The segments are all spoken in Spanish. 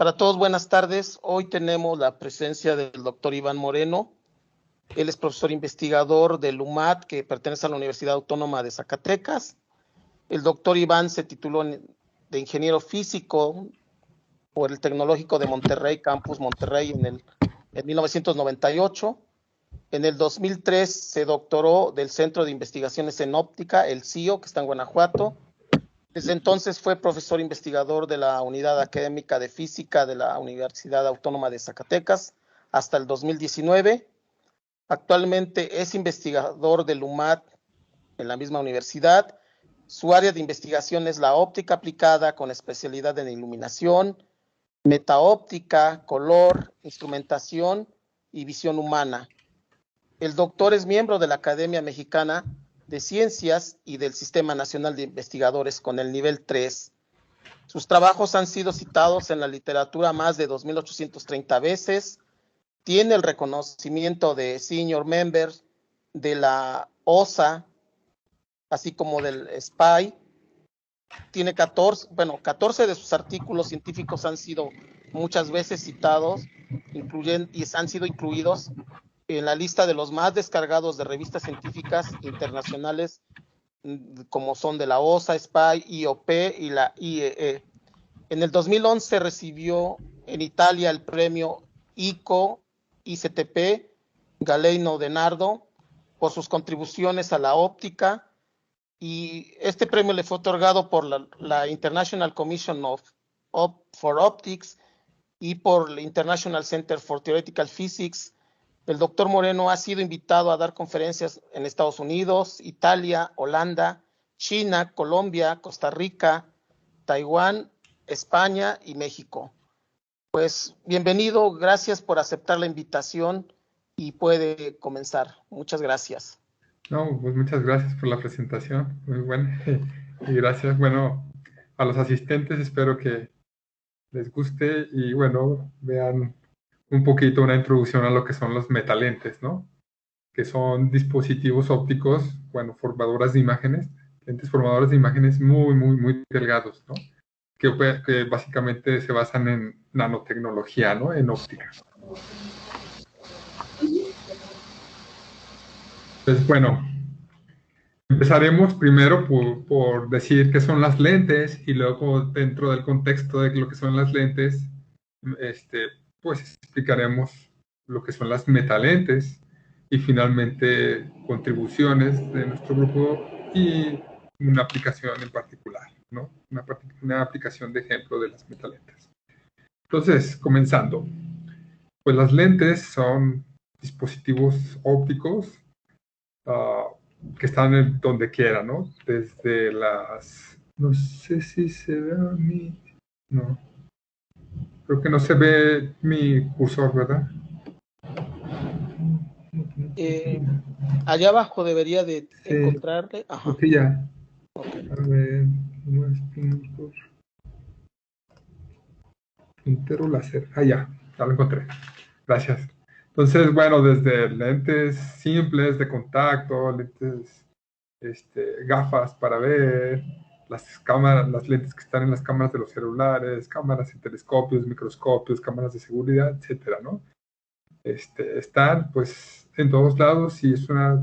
Para todos, buenas tardes. Hoy tenemos la presencia del doctor Iván Moreno. Él es profesor investigador del UMAT, que pertenece a la Universidad Autónoma de Zacatecas. El doctor Iván se tituló de ingeniero físico por el Tecnológico de Monterrey, Campus Monterrey, en 1998. En el 2003 se doctoró del Centro de Investigaciones en Óptica, el CIO, que está en Guanajuato. Desde entonces fue profesor investigador de la Unidad Académica de Física de la Universidad Autónoma de Zacatecas hasta el 2019. Actualmente es investigador del UMAT en la misma universidad. Su área de investigación es la óptica aplicada con especialidad en iluminación, metaóptica, color, instrumentación y visión humana. El doctor es miembro de la Academia Mexicana de Ciencias y del Sistema Nacional de Investigadores con el nivel 3. Sus trabajos han sido citados en la literatura más de 2.830 veces. Tiene el reconocimiento de Senior Member de la OSA, así como del SPY. Tiene 14 de sus artículos científicos han sido muchas veces citados, y han sido incluidos en la lista de los más descargados de revistas científicas internacionales, como son de la OSA, SPY, IOP y la IEE. En el 2011 recibió en Italia el premio ICTP Galeno de Nardo por sus contribuciones a la óptica, y este premio le fue otorgado por la International Commission for Optics y por el International Center for Theoretical Physics. El doctor Moreno ha sido invitado a dar conferencias en Estados Unidos, Italia, Holanda, China, Colombia, Costa Rica, Taiwán, España y México. Pues bienvenido, gracias por aceptar la invitación y puede comenzar. Muchas gracias. No, pues muchas gracias por la presentación, muy buena. Y gracias, bueno, a los asistentes espero que les guste y bueno, vean un poquito una introducción a lo que son los metalentes, ¿no? Que son dispositivos ópticos, bueno, formadoras de imágenes, lentes formadoras de imágenes muy delgados, ¿no? Que básicamente se basan en nanotecnología, ¿no? En óptica. Pues bueno, empezaremos primero por decir qué son las lentes y luego dentro del contexto de lo que son las lentes, pues explicaremos lo que son las metalentes y finalmente contribuciones de nuestro grupo y una aplicación en particular, ¿no? Una aplicación de ejemplo de las metalentes. Entonces, comenzando, pues las lentes son dispositivos ópticos que están en donde quiera, ¿no? Desde las... No sé si se ve a mí... No. Creo que no se ve mi cursor, ¿verdad? Allá abajo debería de encontrarle. Ajá. Ok, ya. Okay. A ver, más puntos. Puntero láser. Ah, ya lo encontré. Gracias. Entonces, bueno, desde lentes simples de contacto, lentes, gafas para ver, las cámaras, las lentes que están en las cámaras de los celulares, cámaras en telescopios, microscopios, cámaras de seguridad, etcétera, ¿no? Están, pues, en todos lados y es una,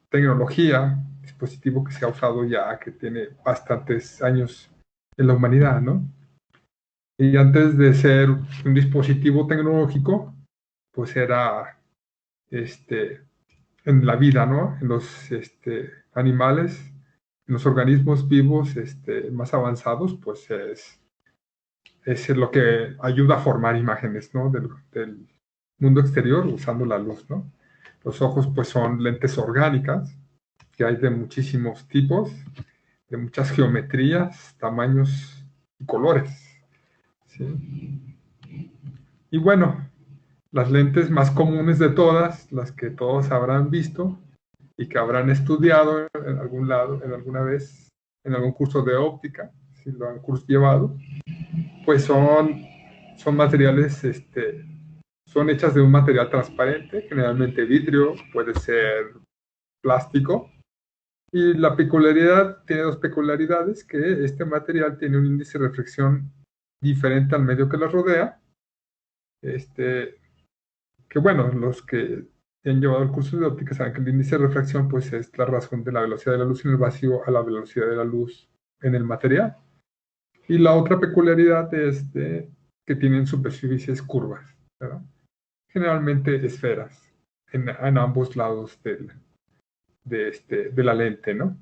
tecnología, dispositivo que se ha usado ya, que tiene bastantes años en la humanidad, ¿no? Y antes de ser un dispositivo tecnológico, pues era en la vida, ¿no? En los animales, en los organismos vivos más avanzados, pues es lo que ayuda a formar imágenes, ¿no? Del mundo exterior usando la luz, ¿no? Los ojos, pues son lentes orgánicas, que hay de muchísimos tipos, de muchas geometrías, tamaños y colores. ¿Sí? Y bueno, las lentes más comunes de todas, las que todos habrán visto y que habrán estudiado en algún lado, en alguna vez, en algún curso de óptica, si lo han llevado, pues son materiales, son hechas de un material transparente, generalmente vidrio, puede ser plástico. Y la peculiaridad, tiene dos peculiaridades, que este material tiene un índice de reflexión diferente al medio que la rodea. Que bueno, los que han llevado el curso de óptica saben que el índice de refracción pues es la razón de la velocidad de la luz en el vacío a la velocidad de la luz en el material. Y la otra peculiaridad es que tienen superficies curvas, ¿verdad? Generalmente esferas en ambos lados de la lente, ¿no?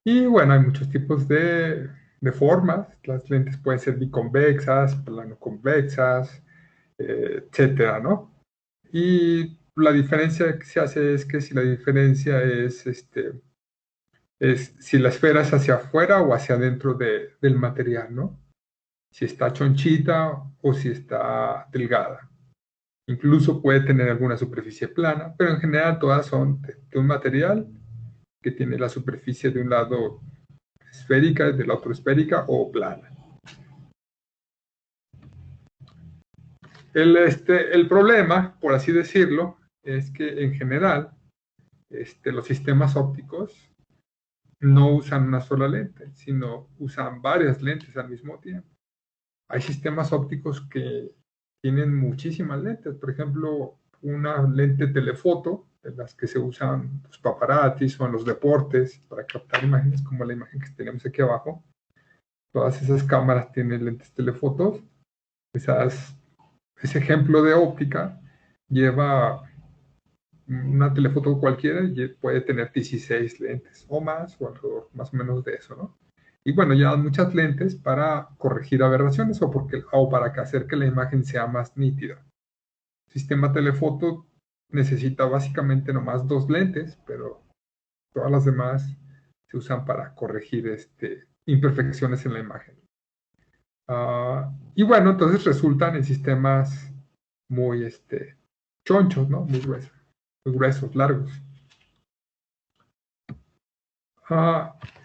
Y bueno, hay muchos tipos de formas. Las lentes pueden ser biconvexas, planoconvexas, etcétera, ¿no? Y la diferencia que se hace es que si la diferencia es si la esfera es hacia afuera o hacia adentro del material, ¿no? Si está chonchita o si está delgada. Incluso puede tener alguna superficie plana, pero en general todas son de un material que tiene la superficie de un lado esférica, del otro esférica o plana. El problema, por así decirlo, es que en general los sistemas ópticos no usan una sola lente, sino usan varias lentes al mismo tiempo. Hay sistemas ópticos que tienen muchísimas lentes. Por ejemplo, una lente telefoto, de las que se usan los paparazzis o en los deportes para captar imágenes, como la imagen que tenemos aquí abajo. Todas esas cámaras tienen lentes telefotos. Ese ejemplo de óptica lleva una telefoto cualquiera y puede tener 16 lentes o más, o alrededor más o menos de eso, ¿no? Y bueno, ya muchas lentes para corregir aberraciones o para hacer que la imagen sea más nítida. El sistema telefoto necesita básicamente nomás 2 lentes, pero todas las demás se usan para corregir imperfecciones en la imagen. Y bueno, entonces resultan en sistemas muy chonchos, ¿no? Muy gruesos, largos.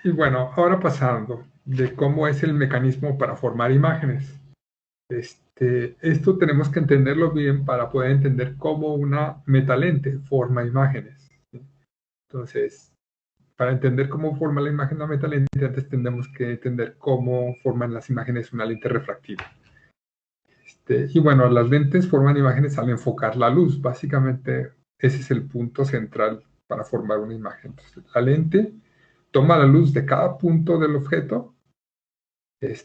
Y bueno, ahora pasando de cómo es el mecanismo para formar imágenes. Esto tenemos que entenderlo bien para poder entender cómo una metalente forma imágenes. Entonces, para entender cómo forma la imagen una metalente, antes tenemos que entender cómo forman las imágenes una lente refractiva. Y bueno, las lentes forman imágenes al enfocar la luz. Básicamente, ese es el punto central para formar una imagen. Entonces, la lente toma la luz de cada punto del objeto,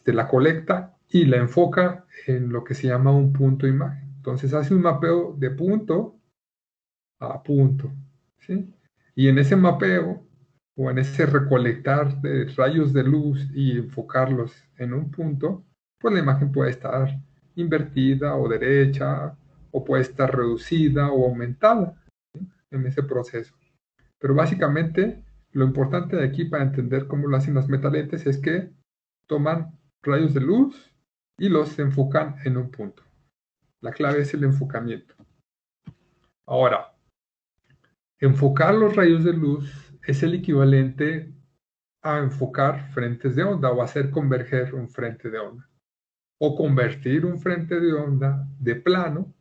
la colecta y la enfoca en lo que se llama un punto imagen. Entonces hace un mapeo de punto a punto, ¿sí? Y en ese mapeo o en ese recolectar de rayos de luz y enfocarlos en un punto, pues la imagen puede estar invertida o derecha, o puede estar reducida o aumentada, ¿sí? En ese proceso. Pero básicamente lo importante de aquí para entender cómo lo hacen las metalentes es que toman rayos de luz y los enfocan en un punto. La clave es el enfocamiento. Ahora, enfocar los rayos de luz es el equivalente a enfocar frentes de onda o hacer converger un frente de onda. O convertir un frente de onda de plano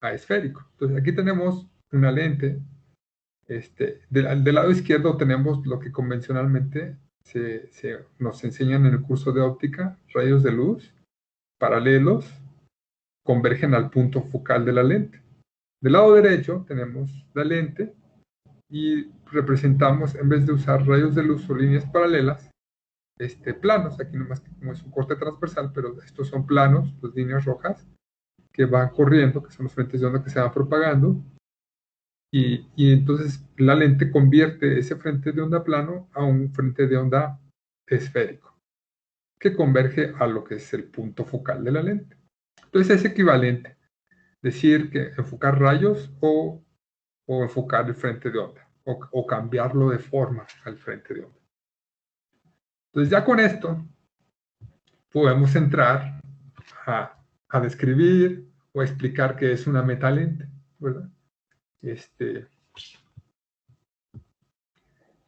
a esférico. Entonces aquí tenemos una lente. Del lado izquierdo tenemos lo que convencionalmente nos enseñan en el curso de óptica, rayos de luz paralelos convergen al punto focal de la lente. Del lado derecho tenemos la lente y representamos, en vez de usar rayos de luz o líneas paralelas, planos. Aquí nomás como es un corte transversal, pero estos son planos, las líneas rojas que van corriendo, que son los frentes de onda que se van propagando. Y entonces la lente convierte ese frente de onda plano a un frente de onda esférico, que converge a lo que es el punto focal de la lente. Entonces es equivalente decir que enfocar rayos o enfocar el frente de onda, o cambiarlo de forma al frente de onda. Entonces ya con esto podemos entrar a describir o explicar qué es una metalente, ¿verdad?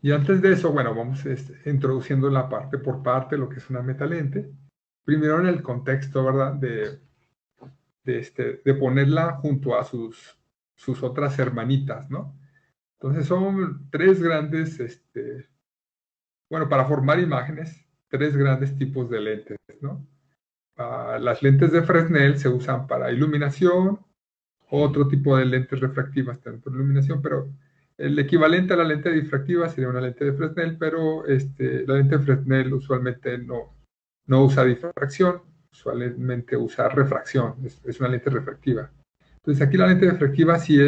Y antes de eso, bueno, vamos introduciendo la parte por parte lo que es una metalente. Primero en el contexto, ¿verdad? De ponerla junto a sus otras hermanitas, ¿no? Entonces son 3 grandes, bueno, para formar imágenes, tres grandes tipos de lentes, ¿no? Las lentes de Fresnel se usan para iluminación, otro tipo de lentes refractivas también por iluminación, pero el equivalente a la lente difractiva sería una lente de Fresnel, pero la lente de Fresnel usualmente no usa difracción, usualmente usa refracción, es una lente refractiva. Entonces aquí la lente refractiva sí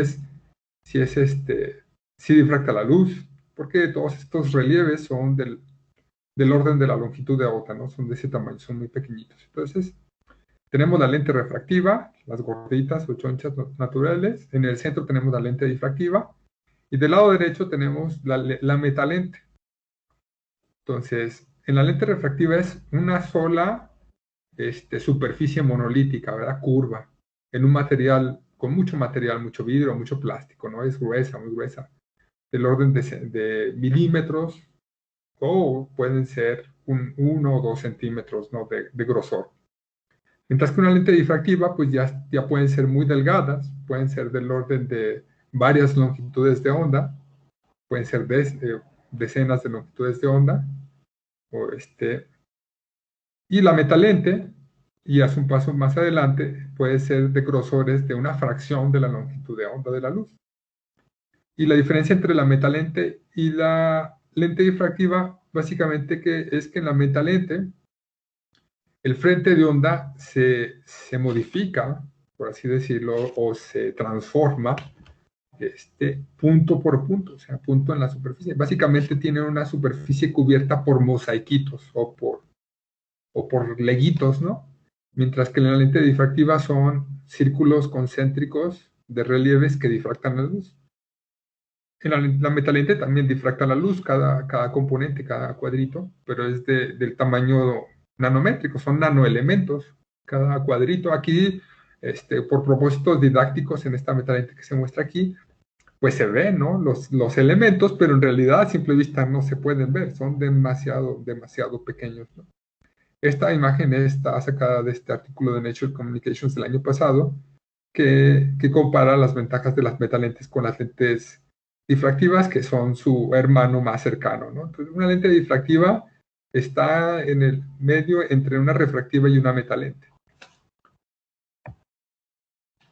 difracta la luz, porque todos estos relieves son del orden de la longitud de onda, ¿no? Son de ese tamaño, son muy pequeñitos. Entonces, tenemos la lente refractiva, las gorditas o chonchas naturales. En el centro tenemos la lente difractiva. Y del lado derecho tenemos la metalente. Entonces, en la lente refractiva es una sola superficie monolítica, ¿verdad? Curva, en un material, con mucho vidrio, mucho plástico, ¿no? Es gruesa, muy gruesa, del orden de milímetros, o pueden ser 1 o 2 centímetros, ¿no? de grosor. Mientras que una lente difractiva, pues ya pueden ser muy delgadas, pueden ser del orden de varias longitudes de onda, pueden ser decenas de longitudes de onda, y la metalente, y hace un paso más adelante, puede ser de grosores de una fracción de la longitud de onda de la luz. Y la diferencia entre la metalente y la lente difractiva, básicamente es que en la metalente, el frente de onda se modifica, por así decirlo, o se transforma punto por punto, o sea, punto en la superficie. Básicamente tiene una superficie cubierta por mosaiquitos o por leguitos, ¿no? Mientras que en la lente difractiva son círculos concéntricos de relieves que difractan la luz. En la metalente también difracta la luz, cada componente, cada cuadrito, pero es del tamaño nanométrico, son nanoelementos, cada cuadrito. Aquí, por propósitos didácticos en esta metalente que se muestra aquí, pues se ven, ¿no? Los elementos, pero en realidad a simple vista no se pueden ver, son demasiado pequeños, ¿no? Esta imagen está sacada de este artículo de Nature Communications del año pasado, que compara las ventajas de las metalentes con las lentes difractivas, que son su hermano más cercano, ¿no? Entonces, una lente difractiva está en el medio entre una refractiva y una metalente.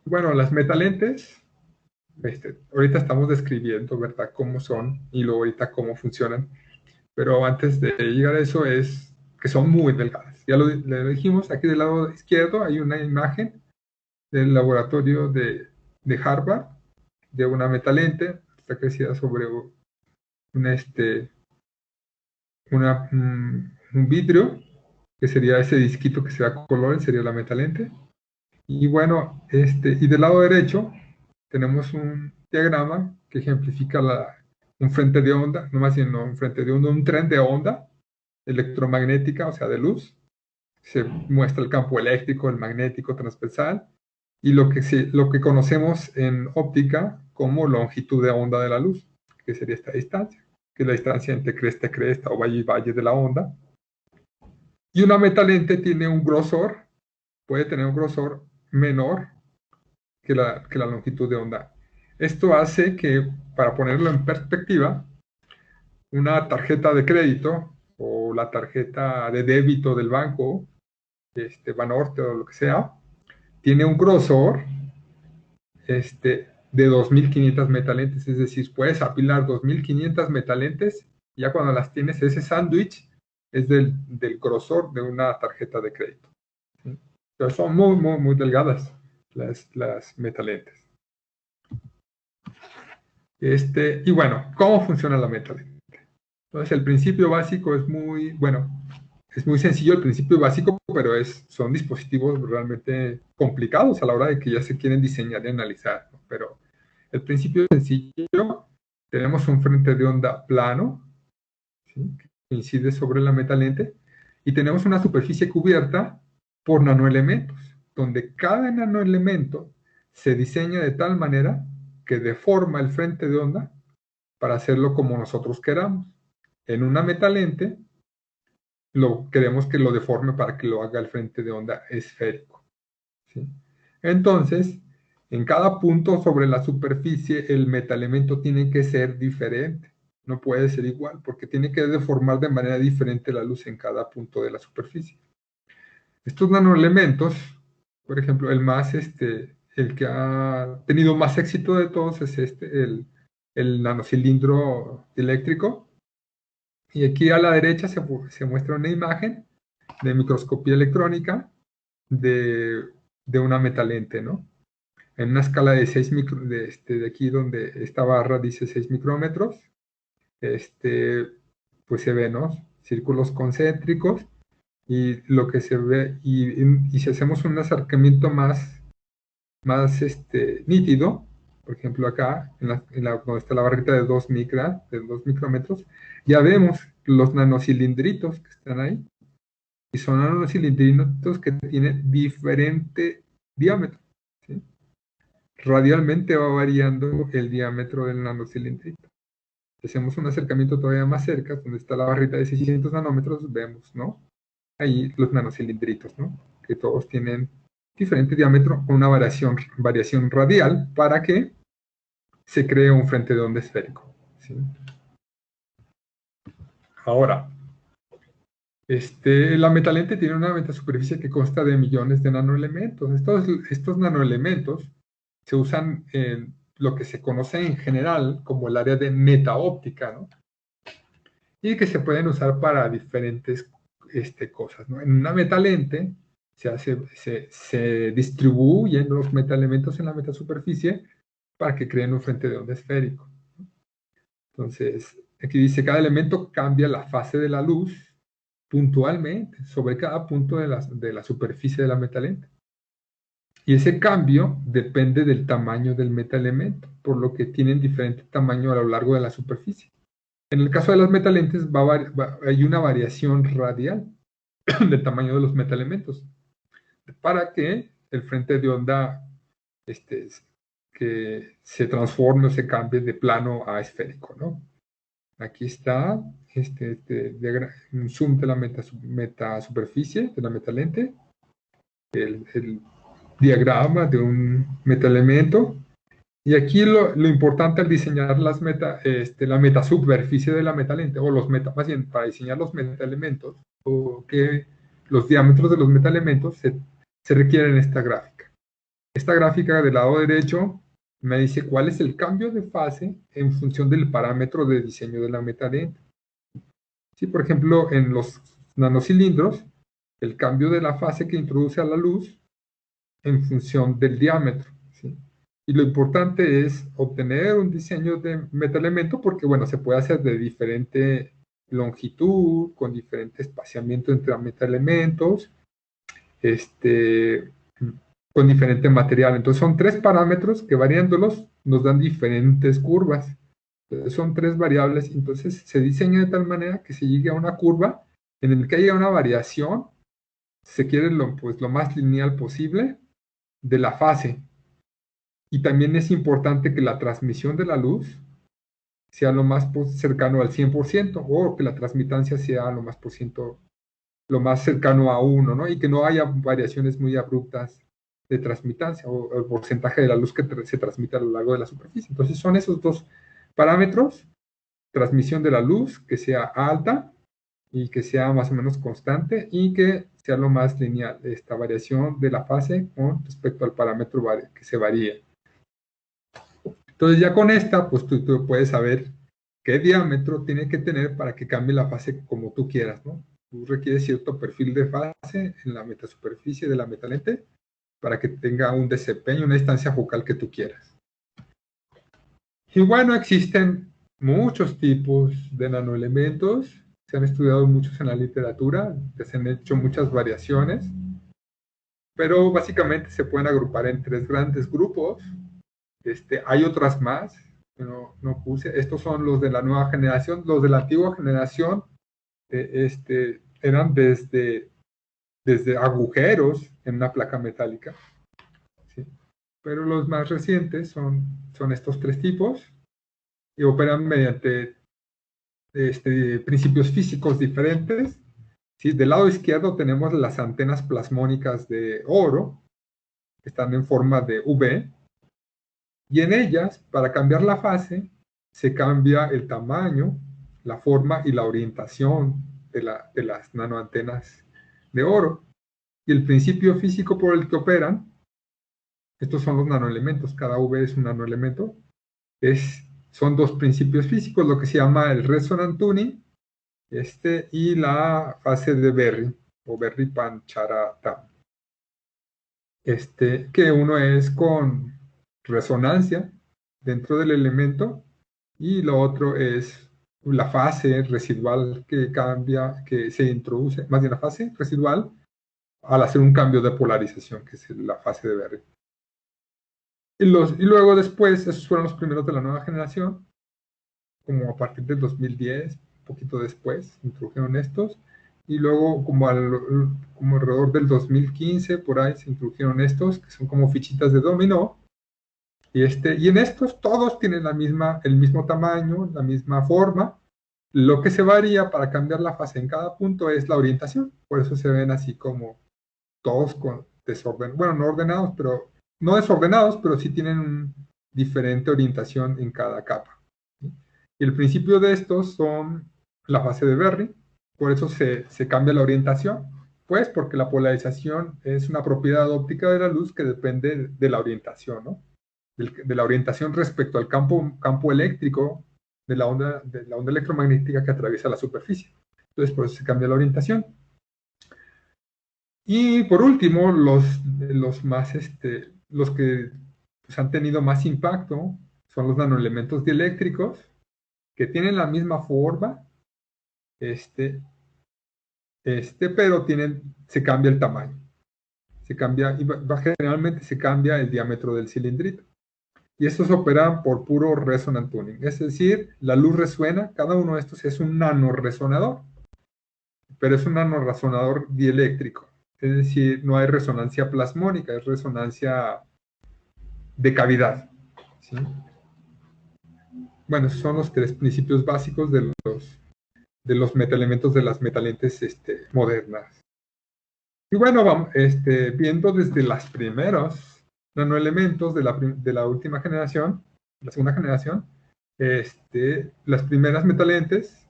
Bueno, las metalentes, ahorita estamos describiendo, ¿verdad?, cómo son y luego ahorita cómo funcionan. Pero antes de llegar a eso es que son muy delgadas. Ya lo dijimos, aquí del lado izquierdo hay una imagen del laboratorio de Harvard, de una metalente, está crecida sobre un vidrio, que sería ese disquito que se da color, sería la metalente. Y bueno, y del lado derecho tenemos un diagrama que ejemplifica un frente de onda, no más bien no un frente de onda, un tren de onda electromagnética, o sea, de luz. Se muestra el campo eléctrico, el magnético transversal, y lo que conocemos en óptica como longitud de onda de la luz, que sería esta distancia, que es la distancia entre cresta y cresta o valle y valle de la onda. Y una metalente tiene un grosor, puede tener un grosor menor que la longitud de onda. Esto hace que, para ponerlo en perspectiva, una tarjeta de crédito o la tarjeta de débito del banco, Banorte o lo que sea, tiene un grosor de 2.500 metalentes, es decir, puedes apilar 2.500 metalentes, y ya cuando las tienes, ese sándwich es del grosor de una tarjeta de crédito. ¿Sí? Pero son muy, muy, muy delgadas las metalentes. Y bueno, ¿cómo funciona la metalente? Entonces, el principio básico es muy sencillo el principio básico, pero son dispositivos realmente complicados a la hora de que ya se quieren diseñar y analizar, ¿no? Pero el principio es sencillo. Tenemos un frente de onda plano, ¿sí?, que incide sobre la metalente, y tenemos una superficie cubierta por nanoelementos, donde cada nanoelemento se diseña de tal manera que deforma el frente de onda para hacerlo como nosotros queramos. En una metalente queremos que lo deforme para que lo haga el frente de onda esférico, ¿sí? Entonces, en cada punto sobre la superficie, el metaelemento tiene que ser diferente. No puede ser igual, porque tiene que deformar de manera diferente la luz en cada punto de la superficie. Estos nanoelementos, por ejemplo, el que ha tenido más éxito de todos es el nanocilindro eléctrico. Y aquí a la derecha se muestra una imagen de microscopía electrónica de una metalente, ¿no? En una escala de 6 de aquí donde esta barra dice 6 micrómetros, pues se ve, ¿no? Círculos concéntricos, y lo que se ve, y si hacemos un acercamiento más nítido, por ejemplo acá, donde está la barrita de 2 micrómetros, ya vemos los nanocilindritos que están ahí, y son nanocilindritos que tienen diferente diámetro, ¿sí? Radialmente va variando el diámetro del nanocilindrito. Si hacemos un acercamiento todavía más cerca, donde está la barrita de 600 nanómetros, vemos, ¿no? Ahí los nanocilindritos, ¿no? Que todos tienen diferente diámetro con una variación radial para que se cree un frente de onda esférico, ¿sí? Ahora, la metalente tiene una metasuperficie que consta de millones de nanoelementos. Estos nanoelementos se usan en lo que se conoce en general como el área de metaóptica, ¿no? Y que se pueden usar para diferentes cosas, ¿no? En una metalente se distribuyen los metaelementos en la metasuperficie para que creen un frente de onda esférico. Entonces, aquí dice, cada elemento cambia la fase de la luz puntualmente sobre cada punto de la superficie de la metalente. Y ese cambio depende del tamaño del metaelemento, por lo que tienen diferente tamaño a lo largo de la superficie. En el caso de las metalentes hay una variación radial del tamaño de los metaelementos para que el frente de onda que se transforme o se cambie de plano a esférico, ¿no? Aquí está un zoom de la metasuperficie de la metalente, el diagrama de un metaelemento. Y aquí lo importante al diseñar la metasuperficie de la metalente, o más bien para diseñar los metaelementos, o que los diámetros de los metaelementos se requieren esta gráfica. Esta gráfica del lado derecho me dice cuál es el cambio de fase en función del parámetro de diseño de la metalente. Sí, por ejemplo, en los nanocilindros, el cambio de la fase que introduce a la luz en función del diámetro, ¿sí? Y lo importante es obtener un diseño de metaelemento porque, bueno, se puede hacer de diferente longitud, con diferente espaciamiento entre metaelementos, con diferente material. Entonces son 3 parámetros que variándolos nos dan diferentes curvas. Entonces, son 3 variables, entonces se diseña de tal manera que se llegue a una curva en la que haya una variación, se quiere lo más lineal posible, de la fase. Y también es importante que la transmisión de la luz sea lo más cercano al 100%, o que la transmitancia sea lo más cercano a 1, ¿no? Y que no haya variaciones muy abruptas de transmitancia, o el porcentaje de la luz que se transmite a lo largo de la superficie. Entonces son esos 2 parámetros: transmisión de la luz, que sea alta y que sea más o menos constante, y que sea lo más lineal esta variación de la fase con respecto al parámetro que se varíe. Entonces ya con esta, pues tú puedes saber qué diámetro tiene que tener para que cambie la fase como tú quieras, ¿no? Tú requieres cierto perfil de fase en la metasuperficie de la metalente para que tenga un desempeño, una distancia focal que tú quieras. Y bueno, existen muchos tipos de nanoelementos, se han estudiado muchos en la literatura, se han hecho muchas variaciones, pero básicamente se pueden agrupar en 3 grandes grupos. Hay otras más que no puse. Estos son los de la nueva generación. Los de la antigua generación eran desde agujeros en una placa metálica, ¿sí? Pero los más recientes son estos 3 tipos y operan mediante principios físicos diferentes, ¿sí? Del lado izquierdo tenemos las antenas plasmónicas de oro, que están en forma de V, y en ellas, para cambiar la fase, se cambia el tamaño, la forma y la orientación de las nanoantenas de oro. Y el principio físico por el que operan, estos son los nanoelementos, cada V es un nanoelemento, son dos principios físicos, lo que se llama el resonant tuning y la fase de Berry, o Berry-Pancharatam. Que uno es con resonancia dentro del elemento y lo otro es la fase residual que cambia, que se introduce, más bien la fase residual al hacer un cambio de polarización, que es la fase de Berry. Y luego después, esos fueron los primeros de la nueva generación, como a partir del 2010, un poquito después, introdujeron estos, y luego como alrededor del 2015, por ahí se introdujeron estos, que son como fichitas de dominó, y en estos todos tienen el mismo tamaño, la misma forma. Lo que se varía para cambiar la fase en cada punto es la orientación, por eso se ven así como todos con desorden, bueno, no ordenados, pero no desordenados, pero sí tienen una diferente orientación en cada capa. ¿Sí? Y el principio de estos son la fase de Berry, por eso se cambia la orientación, pues porque la polarización es una propiedad óptica de la luz que depende de la orientación, ¿no? De la orientación respecto al campo eléctrico de la onda electromagnética que atraviesa la superficie. Entonces, por eso se cambia la orientación. Y por último, los que pues, han tenido más impacto son los nanoelementos dieléctricos, que tienen la misma forma, pero se cambia el tamaño. Generalmente se cambia el diámetro del cilindrito. Y estos operan por puro resonant tuning. Es decir, la luz resuena, cada uno de estos es un nanoresonador, pero es un nanoresonador dieléctrico. Es decir, no hay resonancia plasmónica, es resonancia de cavidad. ¿Sí? Bueno, esos son los tres principios básicos de los metaelementos de las metalentes modernas. Y bueno, vamos, viendo desde los primeros nanoelementos de la última generación, la segunda generación, las primeras metalentes,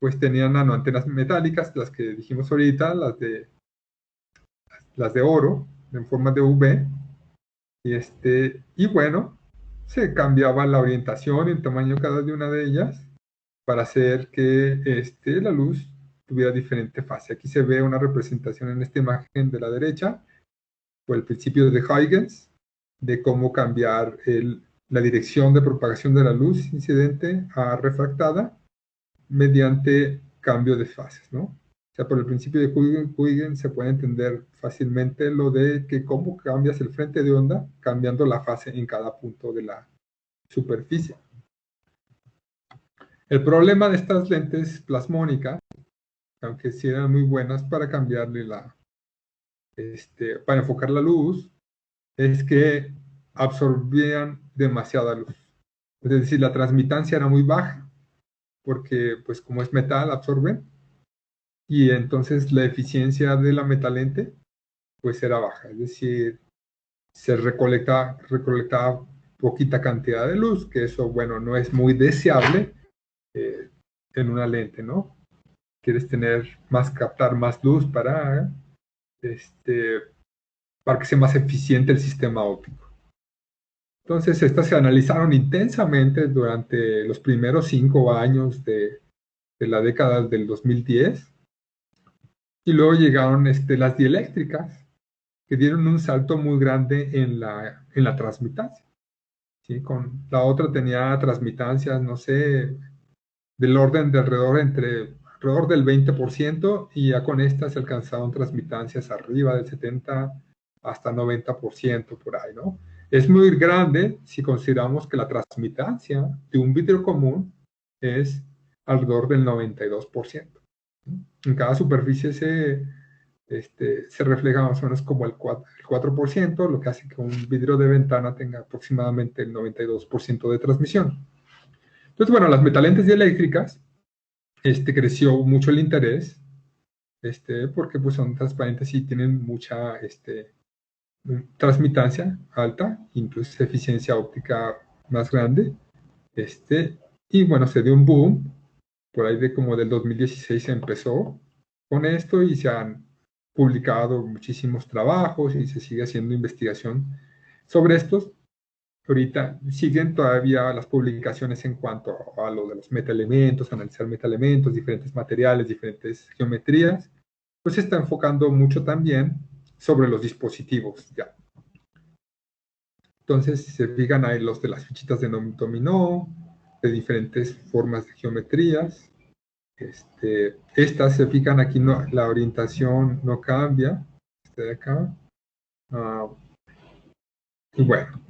pues tenían nanoantenas metálicas, las que dijimos ahorita, las de oro, en forma de V, y bueno, se cambiaba la orientación y el tamaño de cada una de ellas para hacer que la luz tuviera diferente fase. Aquí se ve una representación en esta imagen de la derecha, por el principio de Huygens, de cómo cambiar la dirección de propagación de la luz incidente a refractada mediante cambio de fases, ¿no? O sea, por el principio de Huygens se puede entender fácilmente lo de que cómo cambias el frente de onda cambiando la fase en cada punto de la superficie. El problema de estas lentes plasmónicas, aunque sí eran muy buenas para cambiarle para enfocar la luz, es que absorbían demasiada luz. Es decir, la transmitancia era muy baja, porque pues como es metal, absorben, y entonces la eficiencia de la metalente pues era baja, es decir, se recolectaba poquita cantidad de luz, que eso, bueno, no es muy deseable en una lente, ¿no? Quieres captar más luz para que sea más eficiente el sistema óptico. Entonces, estas se analizaron intensamente durante los primeros 5 años de la década del 2010, y luego llegaron las dieléctricas, que dieron un salto muy grande en la transmitancia. ¿Sí? La otra tenía transmitancias, no sé, del orden de alrededor del 20%, y ya con esta se alcanzaron transmitancias arriba del 70 hasta 90% por ahí, ¿no? Es muy grande si consideramos que la transmitancia de un vidrio común es alrededor del 92%. En cada superficie se refleja más o menos como el 4%, lo que hace que un vidrio de ventana tenga aproximadamente el 92% de transmisión. Entonces, bueno, las metalentes dieléctricas, creció mucho el interés, porque pues son transparentes y tienen mucha transmitancia alta, incluso eficiencia óptica más grande, Y bueno, se dio un boom, por ahí de como del 2016 se empezó con esto y se han publicado muchísimos trabajos y se sigue haciendo investigación sobre estos. Ahorita siguen todavía las publicaciones en cuanto a lo de los metaelementos, analizar metaelementos, diferentes materiales, diferentes geometrías, pues se está enfocando mucho también sobre los dispositivos ya. Entonces, si se fijan ahí los de las fichitas de dominó, de diferentes formas de geometrías. Estas se fijan aquí, no, la orientación no cambia. De acá. Y bueno.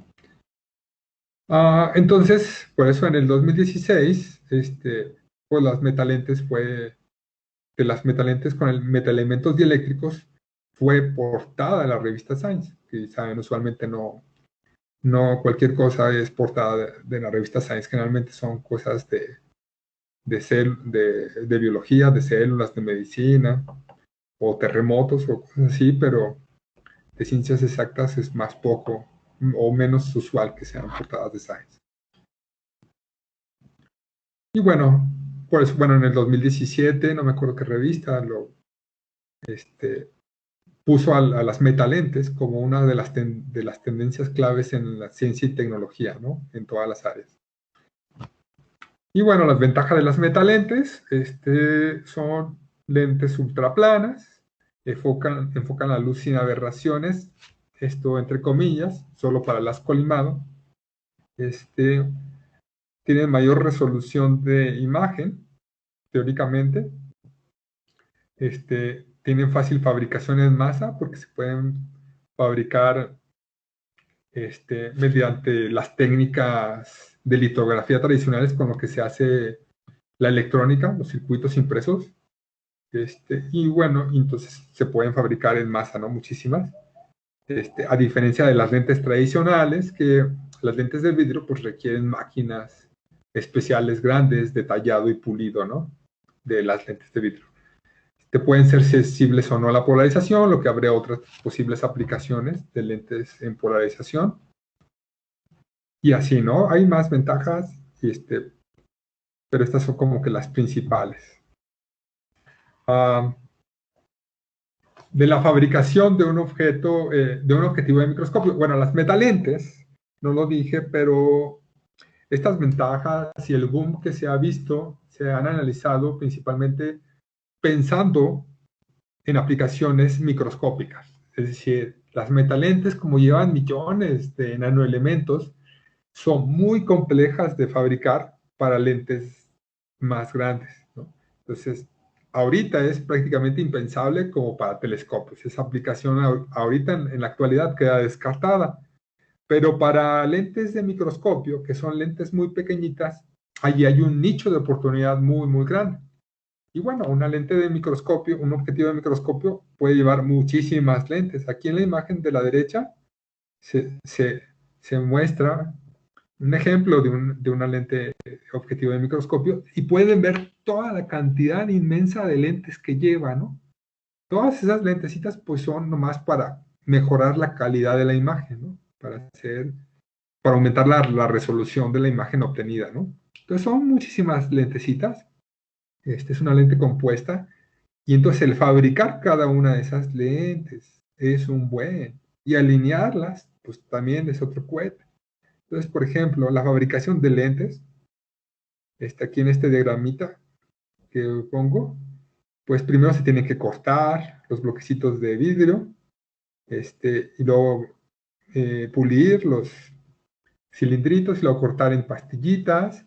Entonces, por eso en el 2016, pues las metalentes fue, de las metalentes con el metaelementos dieléctricos, fue portada de la revista Science, que saben, usualmente no cualquier cosa es portada de la revista Science, generalmente son cosas de biología, de células, de medicina, o terremotos, o cosas así, pero de ciencias exactas es más poco o menos usual que sean portadas de Science. Y bueno, pues bueno, en el 2017, no me acuerdo qué revista, puso a las metalentes como una de las tendencias claves en la ciencia y tecnología, ¿no? En todas las áreas. Y bueno, las ventajas de las metalentes son lentes ultraplanas, enfocan la luz sin aberraciones, esto entre comillas, solo para el asco limado. Tienen mayor resolución de imagen, teóricamente. Tienen fácil fabricación en masa porque se pueden fabricar mediante las técnicas de litografía tradicionales con lo que se hace la electrónica, los circuitos impresos. Y bueno, entonces se pueden fabricar en masa, ¿no? Muchísimas. A diferencia de las lentes tradicionales, que las lentes de vidrio pues requieren máquinas especiales grandes de tallado y pulido, ¿no? De las lentes de vidrio. Pueden ser sensibles o no a la polarización, lo que habría otras posibles aplicaciones de lentes en polarización. Y así, ¿no? Hay más ventajas, pero estas son como que las principales. De la fabricación de un objeto, de un objetivo de microscopio. Bueno, las metalentes, no lo dije, pero estas ventajas y el boom que se ha visto se han analizado principalmente pensando en aplicaciones microscópicas. Es decir, las metalentes, como llevan millones de nanoelementos, son muy complejas de fabricar para lentes más grandes, ¿no? Entonces, ahorita es prácticamente impensable como para telescopios. Esa aplicación ahorita en la actualidad queda descartada. Pero para lentes de microscopio, que son lentes muy pequeñitas, allí hay un nicho de oportunidad muy, muy grande. Y bueno, una lente de microscopio, un objetivo de microscopio puede llevar muchísimas lentes. Aquí en la imagen de la derecha se muestra un ejemplo de una lente objetivo de microscopio y pueden ver toda la cantidad inmensa de lentes que lleva, ¿no? Todas esas lentecitas pues son nomás para mejorar la calidad de la imagen, ¿no? Para aumentar la resolución de la imagen obtenida, ¿no? Entonces son muchísimas lentecitas. Es una lente compuesta y entonces el fabricar cada una de esas lentes es un buen, y alinearlas pues también es otro cohete. Entonces, por ejemplo, la fabricación de lentes, aquí en este diagramita que pongo, pues primero se tienen que cortar los bloquecitos de vidrio, y luego pulir los cilindritos y luego cortar en pastillitas,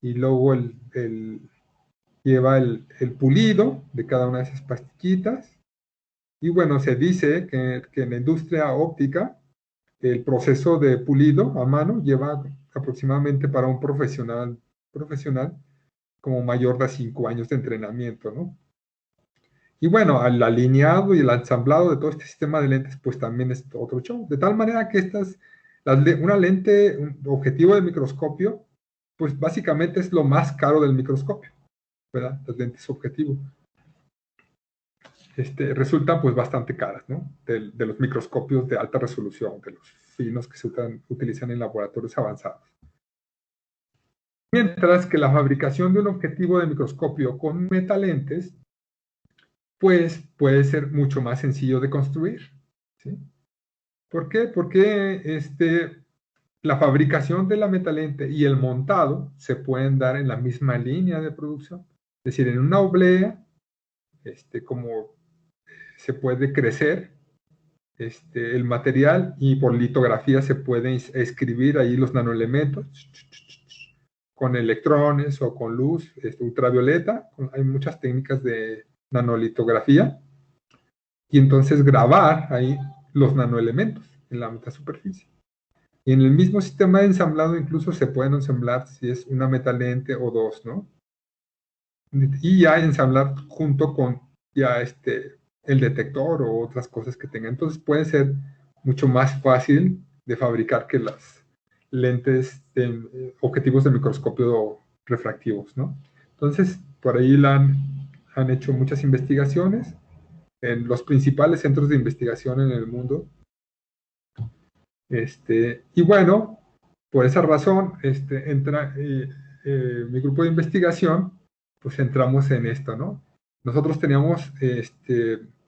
y luego lleva el pulido de cada una de esas pastillitas. Y bueno, se dice que en la industria óptica el proceso de pulido a mano lleva aproximadamente para un profesional como mayor de 5 años de entrenamiento, ¿no? Y bueno, al alineado y el ensamblado de todo este sistema de lentes, pues también es otro show. De tal manera que una lente, un objetivo de microscopio, pues básicamente es lo más caro del microscopio, ¿verdad? Las lentes objetivo. Resultan pues bastante caras, ¿no? De los microscopios de alta resolución, de los finos que se utilizan en laboratorios avanzados. Mientras que la fabricación de un objetivo de microscopio con metalentes, pues puede ser mucho más sencillo de construir, ¿sí? ¿Por qué? Porque la fabricación de la metalente y el montado se pueden dar en la misma línea de producción. Es decir, en una oblea, como se puede crecer el material y por litografía se pueden escribir ahí los nanoelementos con electrones o con luz ultravioleta. Hay muchas técnicas de nanolitografía y entonces grabar ahí los nanoelementos en la metasuperficie. Y en el mismo sistema de ensamblado incluso se pueden ensamblar si es una metalente o dos, ¿no? Y ya ensamblar junto con ya el detector o otras cosas que tenga. Entonces puede ser mucho más fácil de fabricar que las lentes de objetivos de microscopio refractivos, ¿no? Entonces, por ahí han hecho muchas investigaciones en los principales centros de investigación en el mundo. Y bueno, por esa razón, entra mi grupo de investigación, pues entramos en esto, ¿no? Nosotros teníamos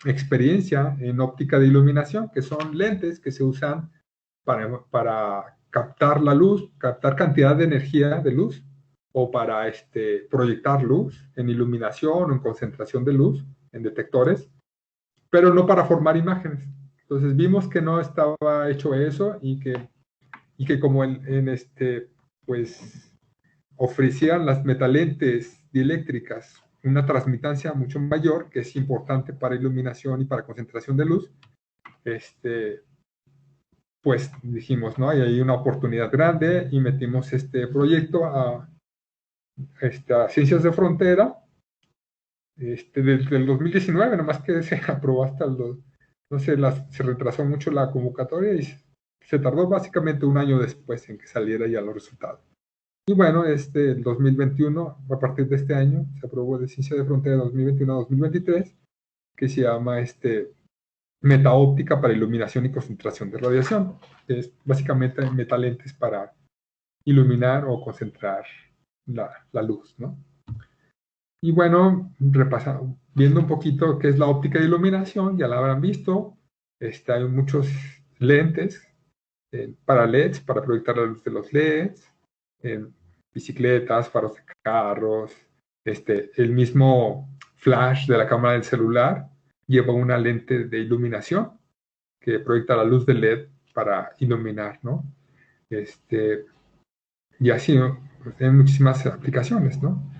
experiencia en óptica de iluminación, que son lentes que se usan para captar la luz, captar cantidad de energía de luz, o para proyectar luz en iluminación o en concentración de luz en detectores, pero no para formar imágenes. Entonces vimos que no estaba hecho eso y que como pues ofrecían las metalentes dieléctricas una transmitancia mucho mayor, que es importante para iluminación y para concentración de luz, pues dijimos, ¿no? Hay ahí una oportunidad grande y metimos este proyecto a Ciencias de Frontera, desde el 2019, nomás que se aprobó hasta no sé, se retrasó mucho la convocatoria y se tardó básicamente un año después en que saliera ya los resultados. Y bueno, el 2021, a partir de este año, se aprobó de Ciencia de Frontera 2021-2023, que se llama metaóptica para iluminación y concentración de radiación, que es básicamente metalentes para iluminar o concentrar la luz, ¿no? Y bueno, viendo un poquito qué es la óptica de iluminación, ya la habrán visto, hay muchos lentes para LEDs, para proyectar la luz de los LEDs, bicicletas, faros de carros, el mismo flash de la cámara del celular lleva una lente de iluminación que proyecta la luz del LED para iluminar, ¿no? Y así, ¿no? Pues hay muchísimas aplicaciones, ¿no?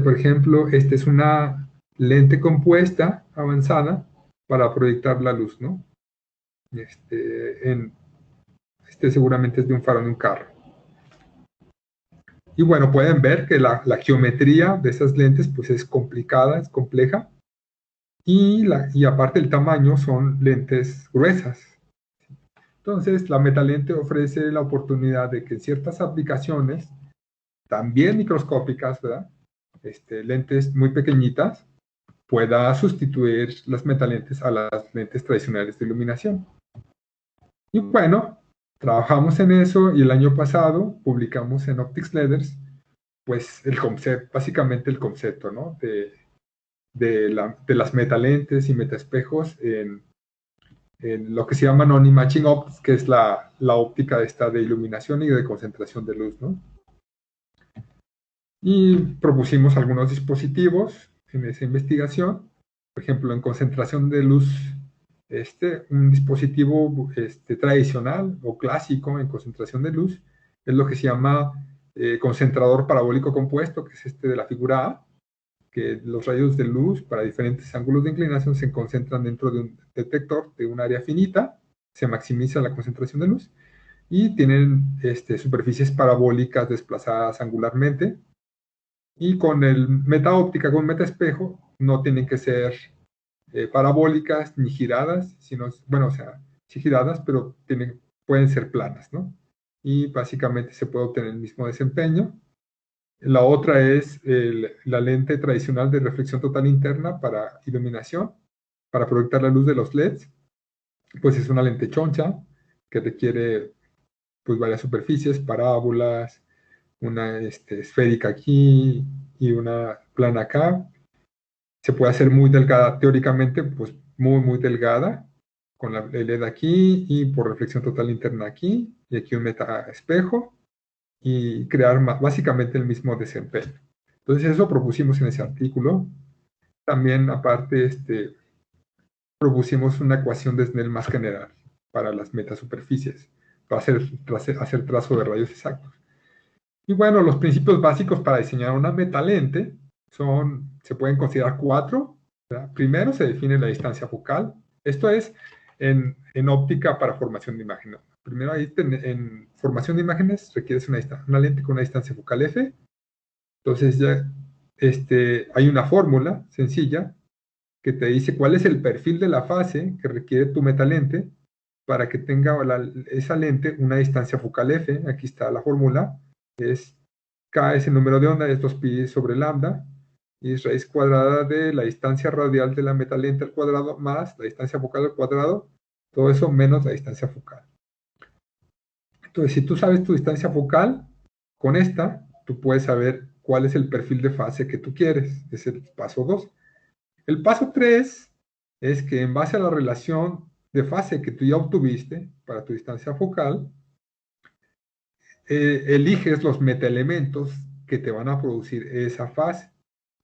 Por ejemplo, es una lente compuesta avanzada para proyectar la luz, ¿no? Seguramente es de un faro de un carro. Y bueno, pueden ver que la geometría de esas lentes pues es complicada, es compleja. Y aparte el tamaño son lentes gruesas. Entonces, la metalente ofrece la oportunidad de que en ciertas aplicaciones, también microscópicas, ¿verdad? Lentes muy pequeñitas, pueda sustituir las metalentes a las lentes tradicionales de iluminación. Y bueno, trabajamos en eso y el año pasado publicamos en Optics Letters, pues básicamente el concepto, ¿no? De las metalentes y metaespejos en lo que se llama non-imaging optics, que es la óptica de iluminación y de concentración de luz, ¿no? Y propusimos algunos dispositivos en esa investigación. Por ejemplo, en concentración de luz, un dispositivo tradicional o clásico en concentración de luz es lo que se llama concentrador parabólico compuesto, que es de la figura A, que los rayos de luz para diferentes ángulos de inclinación se concentran dentro de un detector de un área finita, se maximiza la concentración de luz y tienen superficies parabólicas desplazadas angularmente. Y con el metaóptica, con metaespejo, no tienen que ser parabólicas ni giradas, sino, bueno, o sea, sí giradas, pero pueden ser planas, ¿no? Y básicamente se puede obtener el mismo desempeño. La otra es la lente tradicional de reflexión total interna para iluminación, para proyectar la luz de los LEDs. Pues es una lente choncha que requiere pues varias superficies, parábolas, una esférica aquí y una plana acá. Se puede hacer muy delgada, teóricamente, pues muy delgada, con el LED aquí y por reflexión total interna aquí, y aquí un meta espejo, y crear básicamente el mismo desempeño. Entonces eso propusimos en ese artículo. También aparte propusimos una ecuación de Snell más general para las metasuperficies, para hacer trazo de rayos exactos. Y bueno, los principios básicos para diseñar una metalente se pueden considerar 4. ¿Verdad? Primero se define la distancia focal. Esto es en óptica para formación de imágenes. Primero ahí en formación de imágenes requieres una lente con una distancia focal f. Entonces ya hay una fórmula sencilla que te dice cuál es el perfil de la fase que requiere tu metalente para que tenga esa lente una distancia focal f. Aquí está la fórmula. K es el número de onda, es 2pi sobre lambda, y es raíz cuadrada de la distancia radial de la metalente al cuadrado más la distancia focal al cuadrado, todo eso menos la distancia focal. Entonces, si tú sabes tu distancia focal, con esta, tú puedes saber cuál es el perfil de fase que tú quieres. Es el paso 2. El paso 3 es que en base a la relación de fase que tú ya obtuviste para tu distancia focal, eliges los metaelementos que te van a producir esa fase,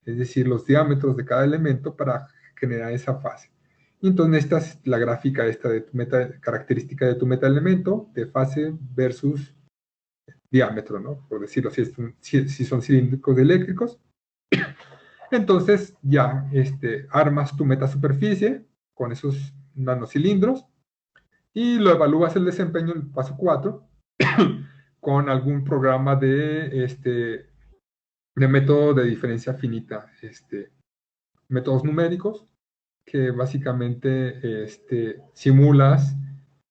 es decir, los diámetros de cada elemento para generar esa fase. Y entonces necesitas la gráfica esta de tu característica de tu metaelemento, de fase versus diámetro, ¿no? Por decirlo, si son cilíndricos eléctricos. Entonces ya armas tu metasuperficie con esos nanocilindros y lo evalúas el desempeño en el paso 4 con algún programa de método de diferencia finita, métodos numéricos que básicamente simulas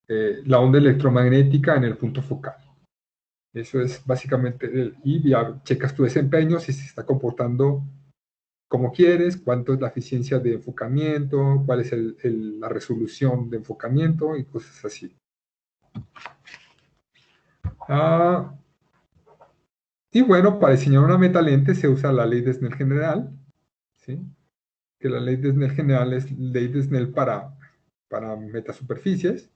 la onda electromagnética en el punto focal. Eso es básicamente, y ya checas tu desempeño, si se está comportando como quieres, cuánto es la eficiencia de enfocamiento, cuál es la resolución de enfocamiento y cosas así. Y bueno, para diseñar una metalente se usa la ley de Snell general, ¿sí? Que la ley de Snell general es ley de Snell para metasuperficies,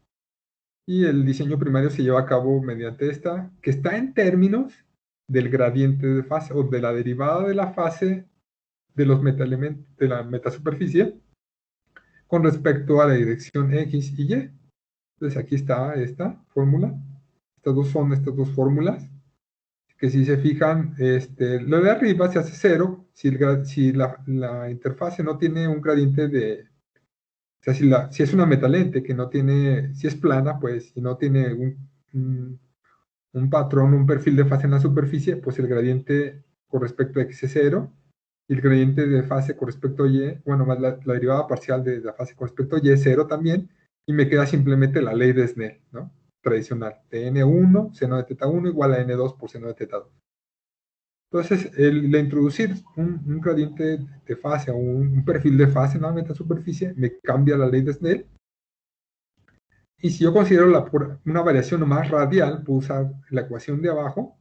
y el diseño primario se lleva a cabo mediante esta, que está en términos del gradiente de fase o de la derivada de la fase de los metaelementos de la metasuperficie con respecto a la dirección X y Y. Entonces aquí está esta fórmula. Son estas dos fórmulas que si se fijan, lo de arriba se hace 0 si la interfase no tiene un gradiente de, o sea, si es una metalente que no tiene, si es plana, pues, y no tiene un patrón, un perfil de fase en la superficie, pues el gradiente con respecto a X es 0, y el gradiente de fase con respecto a Y, bueno, más la derivada parcial de la fase con respecto a Y es 0 también, y me queda simplemente la ley de Snell, ¿no? Tradicional, de N1, seno de teta 1 igual a N2 por seno de teta 2. Entonces, el introducir un gradiente de fase o un perfil de fase en la metasuperficie me cambia la ley de Snell. Y si yo considero una variación más radial, puedo usar la ecuación de abajo,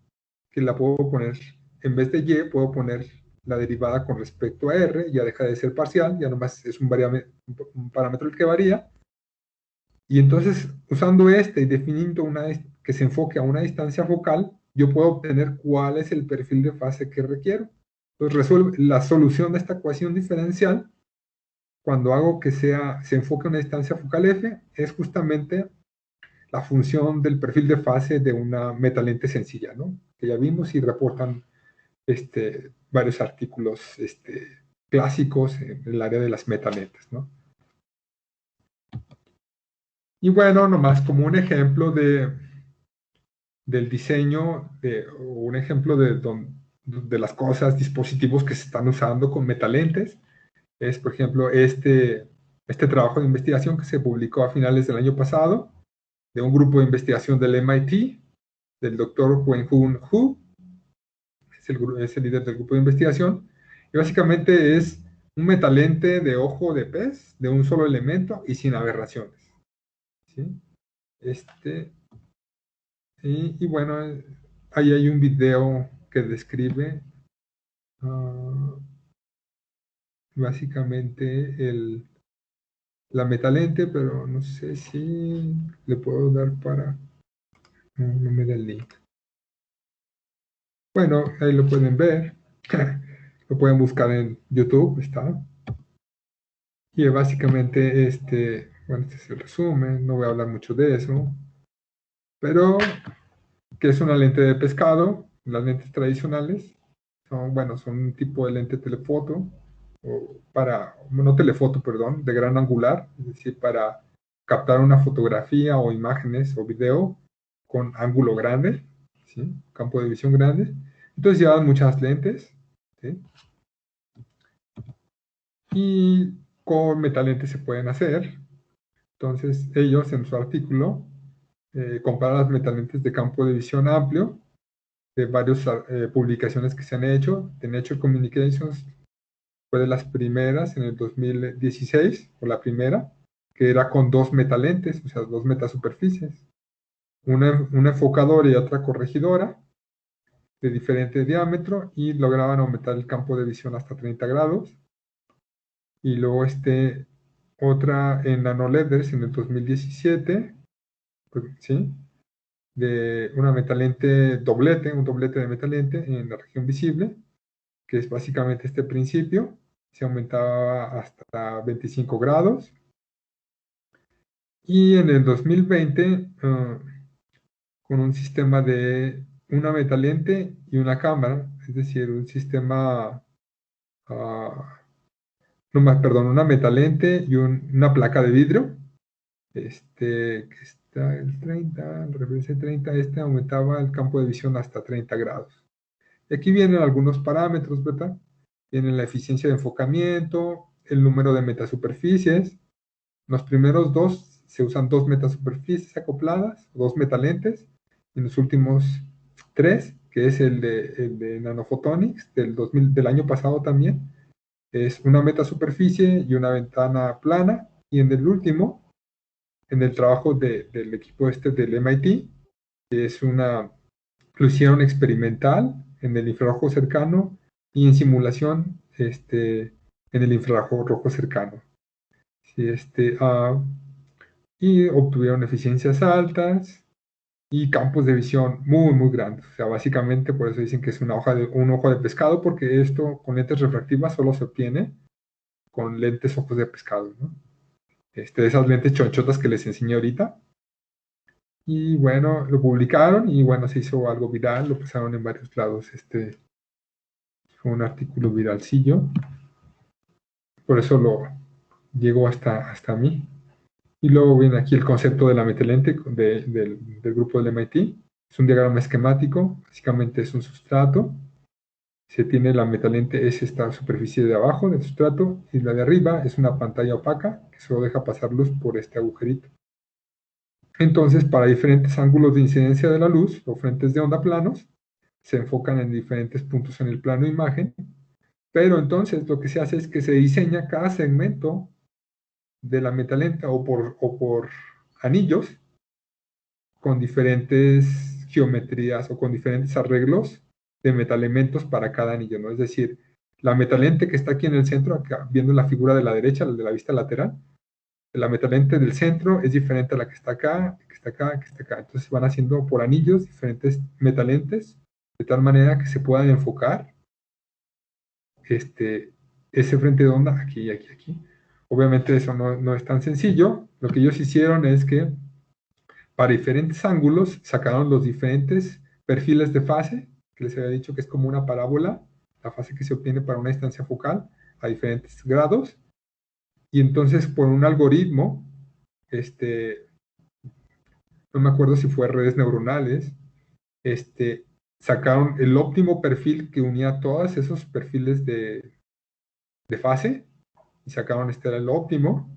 que la puedo poner, en vez de Y, puedo poner la derivada con respecto a R, ya deja de ser parcial, ya nomás es un parámetro el que varía. Y entonces, usando y definiendo que se enfoque a una distancia focal, yo puedo obtener cuál es el perfil de fase que requiero. Entonces, resuelve la solución de esta ecuación diferencial, cuando hago que se enfoque a una distancia focal f, es justamente la función del perfil de fase de una metalente sencilla, ¿no? Que ya vimos y reportan varios artículos clásicos en el área de las metalentes, ¿no? Y bueno, nomás como un ejemplo del diseño, un ejemplo de las cosas, dispositivos que se están usando con metalentes, es, por ejemplo, este trabajo de investigación que se publicó a finales del año pasado, de un grupo de investigación del MIT, del doctor Wen-Hun Hu, es el líder del grupo de investigación, y básicamente es un metalente de ojo de pez, de un solo elemento y sin aberraciones. ¿Sí? Y bueno, ahí hay un video que describe básicamente la metalente, pero no sé si le puedo dar para... No me da el link. Bueno, ahí lo pueden ver. Lo pueden buscar en YouTube, está. Y básicamente, bueno, este es el resumen, no voy a hablar mucho de eso. Pero, ¿qué es una lente de pescado? Las lentes tradicionales son un tipo de lente telefoto, no telefoto, perdón, de gran angular, es decir, para captar una fotografía o imágenes o video con ángulo grande, ¿sí? Campo de visión grande. Entonces llevan muchas lentes, ¿sí? Y con metalentes se pueden hacer. Entonces ellos en su artículo comparan las metalentes de campo de visión amplio de varias publicaciones que se han hecho. The Nature Communications fue de las primeras en el 2016, o la primera, que era con dos metalentes, o sea, dos metasuperficies. Una enfocadora y otra corregidora de diferente diámetro y lograban aumentar el campo de visión hasta 30 grados. Y luego otra en nanoLEDers en el 2017, ¿sí? De una metalente doblete, un doblete de metalente en la región visible, que es básicamente este principio, se aumentaba hasta 25 grados. Y en el 2020, con un sistema de una metalente y una cámara, es decir, un sistema, una metalente y una placa de vidrio, que está el 30, en referencia 30, aumentaba el campo de visión hasta 30 grados. Y aquí vienen algunos parámetros, ¿verdad? Viene la eficiencia de enfocamiento, el número de metasuperficies. Los primeros dos se usan dos metasuperficies acopladas, dos metalentes. En los últimos tres, que es el de Nanophotonics del año pasado también, es una metasuperficie y una ventana plana. Y en el último, en el trabajo del equipo del MIT, lo hicieron experimental en el infrarrojo cercano y en simulación en el infrarrojo cercano. Sí, y obtuvieron eficiencias altas y campos de visión muy, muy grandes. O sea, básicamente por eso dicen que es un ojo de pescado, porque esto con lentes refractivas solo se obtiene con lentes ojos de pescado, ¿no? Esas lentes chonchotas que les enseñé ahorita. Y bueno, lo publicaron y bueno, se hizo algo viral, lo pasaron en varios lados. Fue un artículo viralcillo. Por eso lo llegó hasta mí. Y luego viene aquí el concepto de la metalente del grupo del MIT. Es un diagrama esquemático, básicamente es un sustrato. Se tiene la metalente, es esta superficie de abajo del sustrato, y la de arriba es una pantalla opaca que solo deja pasar luz por este agujerito. Entonces, para diferentes ángulos de incidencia de la luz, o frentes de onda planos, se enfocan en diferentes puntos en el plano de imagen, pero entonces lo que se hace es que se diseña cada segmento de la metalenta o por anillos con diferentes geometrías o con diferentes arreglos de metalementos para cada anillo, ¿no? Es decir, la metalente que está aquí en el centro, acá, viendo la figura de la derecha, la de la vista lateral, la metalente del centro es diferente a la que está acá, que está acá, que está acá. Entonces van haciendo por anillos diferentes metalentes, de tal manera que se puedan enfocar ese frente de onda aquí y aquí, aquí. Obviamente eso no es tan sencillo. Lo que ellos hicieron es que para diferentes ángulos sacaron los diferentes perfiles de fase, que les había dicho que es como una parábola, la fase que se obtiene para una distancia focal a diferentes grados. Y entonces por un algoritmo, no me acuerdo si fue redes neuronales, sacaron el óptimo perfil que unía todos esos perfiles de fase, y sacaron era el óptimo,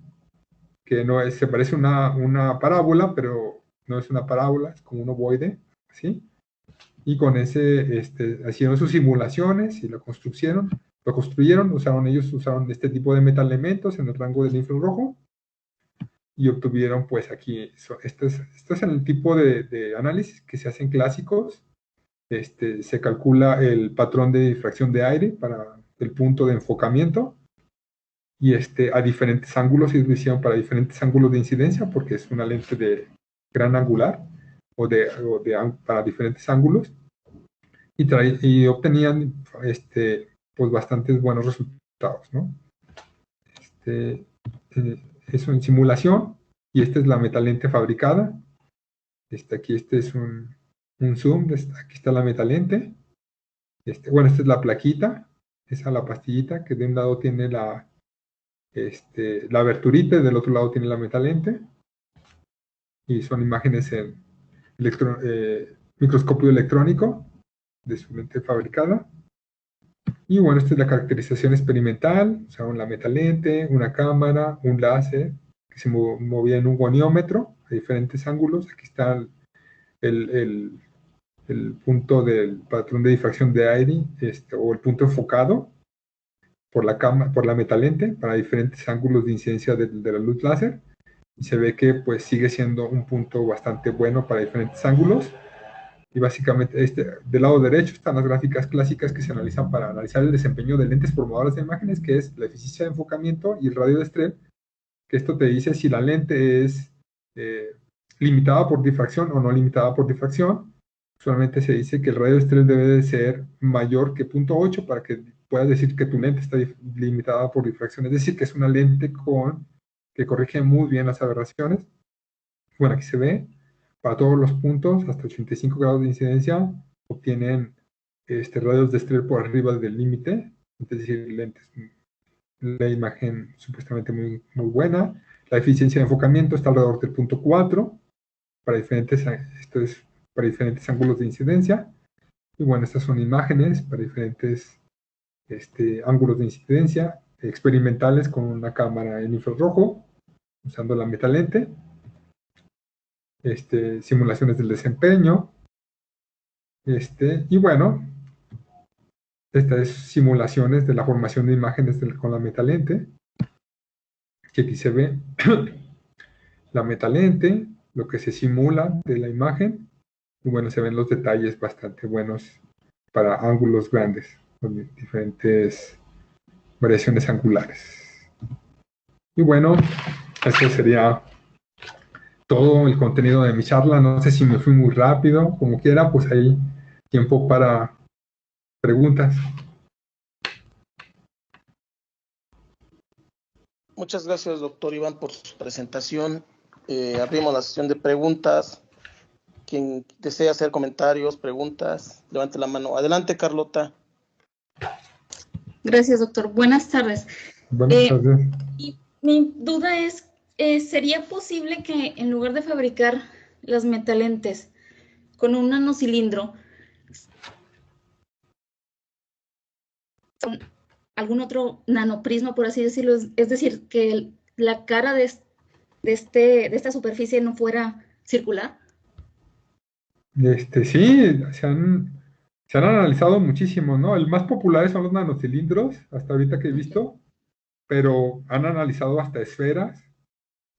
que no es, se parece una parábola, pero no es una parábola, es como un ovoide, ¿sí? Y con ese, hicieron sus simulaciones y lo construyeron, ellos usaron este tipo de metalementos en el rango del infrarrojo, y obtuvieron, pues aquí, este es el tipo de análisis que se hacen clásicos, se calcula el patrón de difracción de aire para el punto de enfocamiento, y a diferentes ángulos, y lo hicieron para diferentes ángulos de incidencia, porque es una lente de gran angular, para diferentes ángulos, y obtenían pues bastantes buenos resultados, ¿no? Eso en simulación, y esta es la metalente fabricada. Aquí es un zoom, aquí está la metalente. Bueno, esta es la plaquita, esa es la pastillita, que de un lado tiene la aberturita y del otro lado tiene la metalente. Y son imágenes en microscopio electrónico de su lente fabricada. Y bueno, esta es la caracterización experimental, o sea, la metalente, una cámara, un láser que se movía en un goniómetro a diferentes ángulos. Aquí está el punto del patrón de difracción de aire, o el punto enfocado por la metalente para diferentes ángulos de incidencia de la luz láser, y se ve que pues sigue siendo un punto bastante bueno para diferentes ángulos. Y básicamente del lado derecho están las gráficas clásicas que se analizan para analizar el desempeño de lentes formadoras de imágenes, que es la eficiencia de enfocamiento y el radio de estrés, que esto te dice si la lente es limitada por difracción o no limitada por difracción. Solamente se dice que el radio de estrés debe de ser mayor que 0.8 para que puedas decir que tu lente está limitada por difracción, es decir, que es una lente que corrige muy bien las aberraciones. Bueno, aquí se ve, para todos los puntos, hasta 85 grados de incidencia, obtienen radios de estrés por arriba del límite, es decir, lentes, la imagen supuestamente muy, muy buena. La eficiencia de enfocamiento está alrededor del 0.4 para diferentes, para diferentes ángulos de incidencia. Y bueno, estas son imágenes para diferentes ángulos de incidencia experimentales con una cámara en infrarrojo, usando la metalente. Simulaciones del desempeño. Y bueno, estas simulaciones de la formación de imágenes con la metalente. Que aquí se ve la metalente, lo que se simula de la imagen. Y bueno, se ven los detalles bastante buenos para ángulos grandes, con diferentes variaciones angulares. Y bueno, este sería todo el contenido de mi charla. No sé si me fui muy rápido, como quiera, pues hay tiempo para preguntas. Muchas gracias, doctor Iván, por su presentación. Abrimos la sesión de preguntas. Quien desea hacer comentarios, preguntas, levante la mano. Adelante, Carlota. Gracias, doctor. Buenas tardes. Buenas tardes. Y mi duda es, ¿sería posible que en lugar de fabricar las metalentes con un nanocilindro, con algún otro nanoprisma, por así decirlo? Es decir, que la cara de esta superficie no fuera circular. Sí, se han analizado muchísimo, ¿no? El más popular son los nanocilindros, hasta ahorita que he visto, pero han analizado hasta esferas.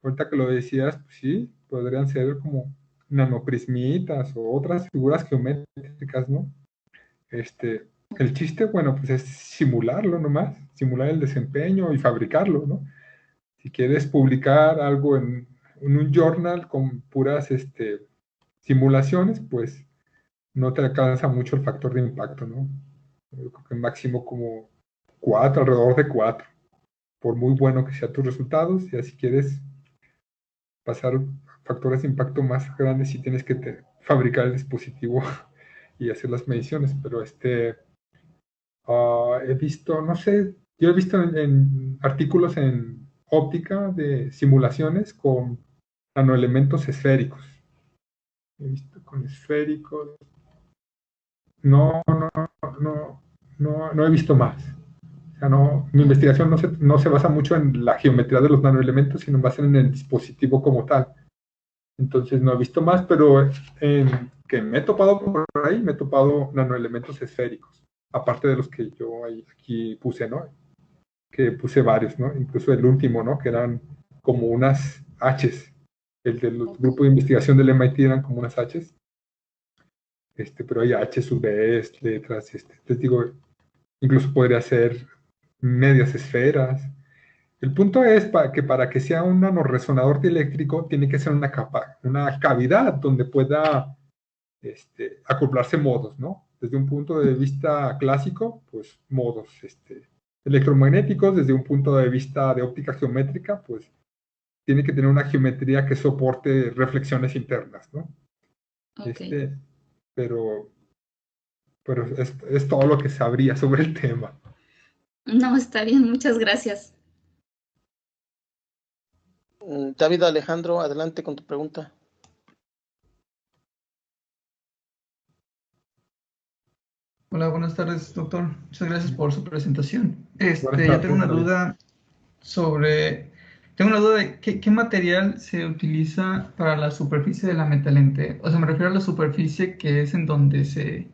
Ahorita que lo decías, pues sí, podrían ser como nanoprismitas o otras figuras geométricas, ¿no? El chiste, bueno, pues es simularlo nomás, simular el desempeño y fabricarlo, ¿no? Si quieres publicar algo en un journal con puras simulaciones, pues no te alcanza mucho el factor de impacto, ¿no? Yo creo que máximo como 4, alrededor de 4, por muy bueno que sean tus resultados. Y si quieres pasar factores de impacto más grandes, sí tienes que fabricar el dispositivo y hacer las mediciones. Pero he visto, no sé, yo he visto en artículos en óptica de simulaciones con nanoelementos esféricos. He visto con esféricos. No he visto más. O sea, mi investigación no se basa mucho en la geometría de los nanoelementos, sino más en el dispositivo como tal. Entonces no he visto más, pero que me he topado por ahí, me he topado nanoelementos esféricos, aparte de los que yo aquí puse, ¿no? Que puse varios, ¿no? Incluso el último, ¿no? Que eran como unas H's. El del grupo de investigación del MIT eran como unas H's. pero hay H sub Bs, letras, te digo, incluso podría ser medias esferas. El punto es que para que sea un nanorresonador dieléctrico tiene que ser una cavidad donde pueda acoplarse modos, ¿no? Desde un punto de vista clásico, pues modos electromagnéticos, desde un punto de vista de óptica geométrica, pues tiene que tener una geometría que soporte reflexiones internas, ¿no? Ok. Pero es todo lo que sabría sobre el tema. No, está bien, muchas gracias. David Alejandro, adelante con tu pregunta. Hola, buenas tardes, doctor. Muchas gracias por su presentación. Buenas Yo tardes, tengo una David. duda de qué material se utiliza para la superficie de la metalente. O sea, me refiero a la superficie que es en donde se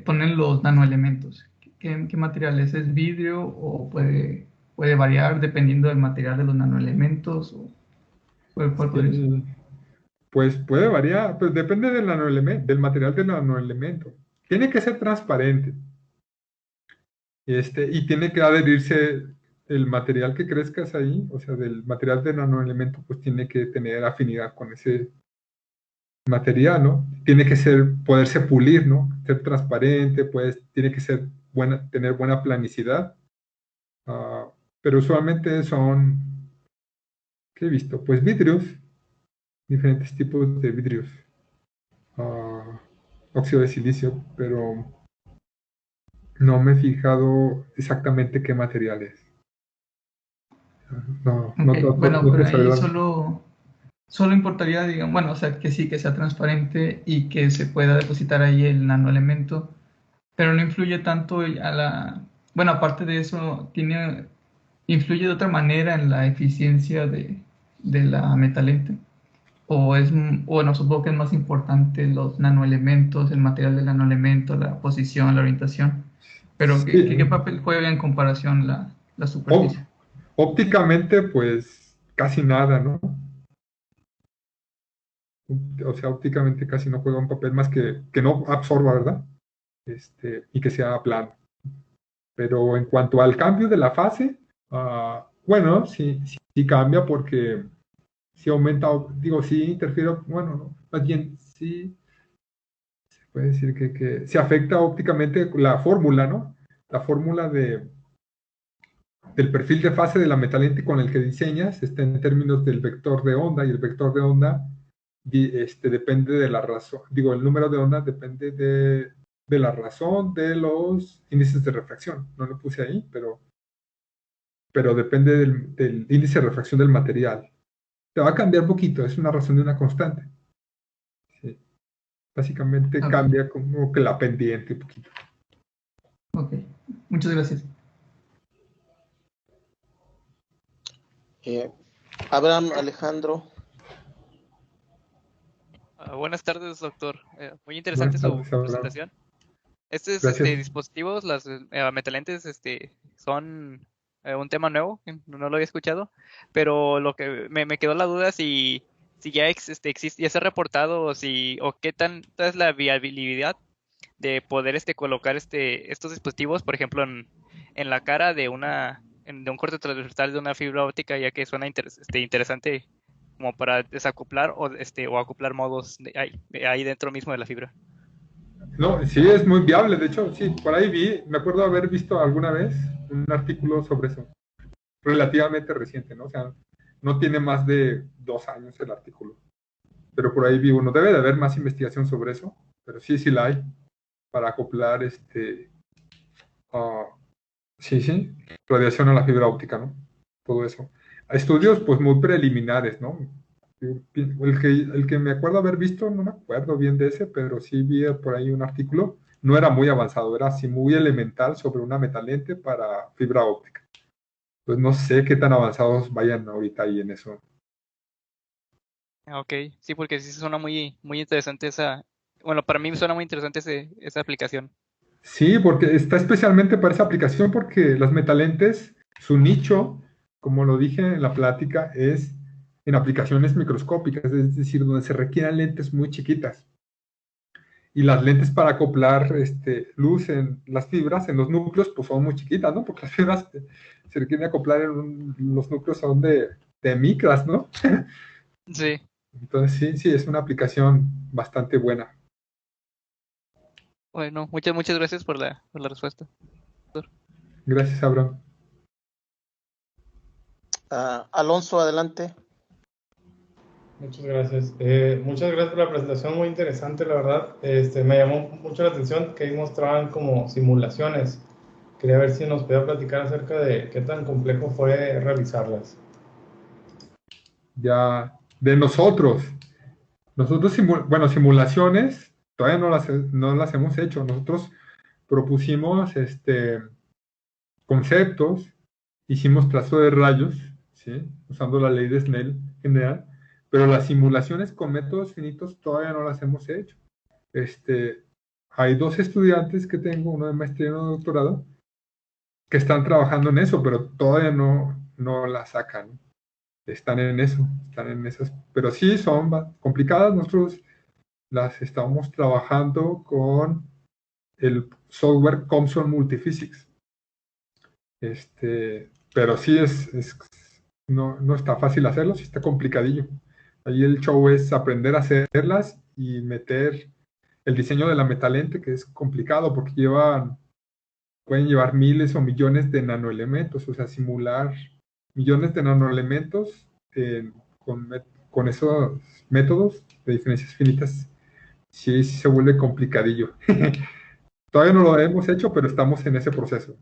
ponen los nanoelementos. ¿Qué material es? ¿Es vidrio o puede variar dependiendo del material de los nanoelementos? ¿O cuál podría ser? Pues puede variar, pues depende del del material del nanoelemento. Tiene que ser transparente. Y tiene que adherirse el material que crezcas ahí, o sea, del material de nanoelemento, pues tiene que tener afinidad con ese material, ¿no? Tiene que poderse pulir, ¿no? Ser transparente, pues tiene que ser tener buena planicidad. Pero usualmente son, ¿qué he visto? Pues vidrios, diferentes tipos de vidrios. Óxido de silicio, pero no me he fijado exactamente qué material es. No Ok, bueno, no pero te ahí sabría. solo importaría, digamos, bueno, o sea, que sí, que sea transparente y que se pueda depositar ahí el nanoelemento, pero no influye tanto bueno, aparte de eso, influye de otra manera en la eficiencia de la metalente. Bueno, supongo que es más importante los nanoelementos, el material del nanoelemento, la posición, la orientación, pero ¿qué Sí, papel juega en comparación la superficie? ópticamente, pues casi nada, ¿no? O sea, ópticamente casi no juega un papel más que no absorba, ¿verdad? Y que sea plano. Pero en cuanto al cambio de la fase, bueno, sí cambia porque sí aumenta, digo, sí interfiere, bueno, no, más bien sí se puede decir que se afecta ópticamente la fórmula, ¿no? La fórmula del perfil de fase de la metalente con el que diseñas está en términos del vector de onda, y el vector de onda depende de la razón, digo, el número de onda depende de la razón de los índices de refracción. No lo puse ahí, pero depende del índice de refracción del material. Te va a cambiar un poquito, es una razón de una constante. Sí. Básicamente Ok, cambia como que la pendiente un poquito. ok. Muchas gracias. Abraham Alejandro. Buenas tardes, doctor. Muy interesante Buenas su tardes, Abraham. presentación. Estos Gracias. dispositivos, las metalentes, son un tema nuevo, que no lo había escuchado, pero lo que me quedó la duda si ya existe, ya se ha reportado o qué tanta es la viabilidad de poder colocar estos dispositivos, por ejemplo, en la cara de de un corte transversal de una fibra óptica, ya que suena interesante como para desacoplar o acoplar modos de ahí dentro mismo de la fibra. No, sí, es muy viable. De hecho, sí, por ahí me acuerdo haber visto alguna vez un artículo sobre eso, relativamente reciente, ¿no? O sea, no tiene más de 2 años el artículo. Pero por ahí vi uno. Debe de haber más investigación sobre eso, pero sí la hay para acoplar sí, radiación a la fibra óptica, ¿no? Todo eso. Estudios, pues, muy preliminares, ¿no? El que me acuerdo haber visto, no me acuerdo bien de ese, pero sí vi por ahí un artículo. No era muy avanzado, era así muy elemental sobre una metalente para fibra óptica. Pues no sé qué tan avanzados vayan ahorita ahí en eso. Ok, sí, porque sí suena muy interesante bueno, para mí suena muy interesante esa aplicación. Sí, porque está especialmente para esa aplicación porque las metalentes, su nicho, como lo dije en la plática, es en aplicaciones microscópicas, es decir, donde se requieran lentes muy chiquitas. y las lentes para acoplar luz en las fibras, en los núcleos, pues son muy chiquitas, ¿no? Porque las fibras se requieren acoplar los núcleos son de micras, ¿no? Sí. Entonces sí, es una aplicación bastante buena. Bueno, muchas gracias por la respuesta. Gracias, Abraham. Alonso, adelante. Muchas gracias. Muchas gracias por la presentación, muy interesante, la verdad. Me llamó mucho la atención que ahí mostraban como simulaciones. Quería ver si nos podía platicar acerca de qué tan complejo fue realizarlas. Ya, de nosotros, simulaciones, todavía no las hemos hecho. Nosotros propusimos conceptos, hicimos trazo de rayos, ¿sí? Usando la ley de Snell general, pero las simulaciones con métodos finitos todavía no las hemos hecho. Hay 2 estudiantes que tengo, uno de maestría y uno de doctorado, que están trabajando en eso, pero todavía no la sacan. Están en esas, pero sí son complicadas. Nosotros las estamos trabajando con el software COMSOL Multiphysics. Pero sí no está fácil hacerlo, sí está complicadillo. Ahí el show es aprender a hacerlas y meter el diseño de la metalente, que es complicado porque pueden llevar miles o millones de nanoelementos, o sea, simular millones de nanoelementos con esos métodos de diferencias finitas, sí se vuelve complicadillo. Todavía no lo hemos hecho, pero estamos en ese proceso.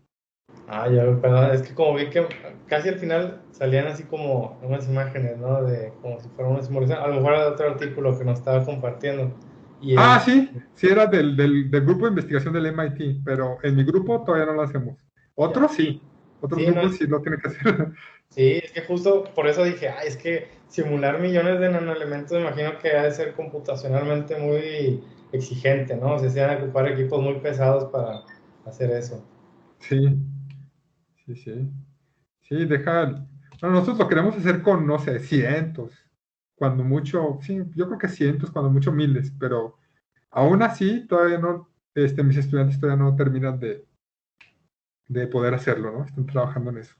Ya, perdón, es que como vi que casi al final salían así como unas imágenes, ¿no? De como si fuera una simulación. A lo mejor era de otro artículo que nos estaba compartiendo. Sí, era del grupo de investigación del MIT, pero en mi grupo todavía no lo hacemos. Otros sí, otros grupos sí lo tienen que hacer. Sí, es que justo por eso dije, es que simular millones de nanoelementos, me imagino que ha de ser computacionalmente muy exigente, ¿no? O sea, se van a ocupar equipos muy pesados para hacer eso. Sí. Sí, bueno, nosotros lo queremos hacer con, no sé, cientos, cuando mucho, sí, yo creo que cientos, cuando mucho miles, pero aún así todavía no, mis estudiantes todavía no terminan de poder hacerlo, ¿no? Están trabajando en eso.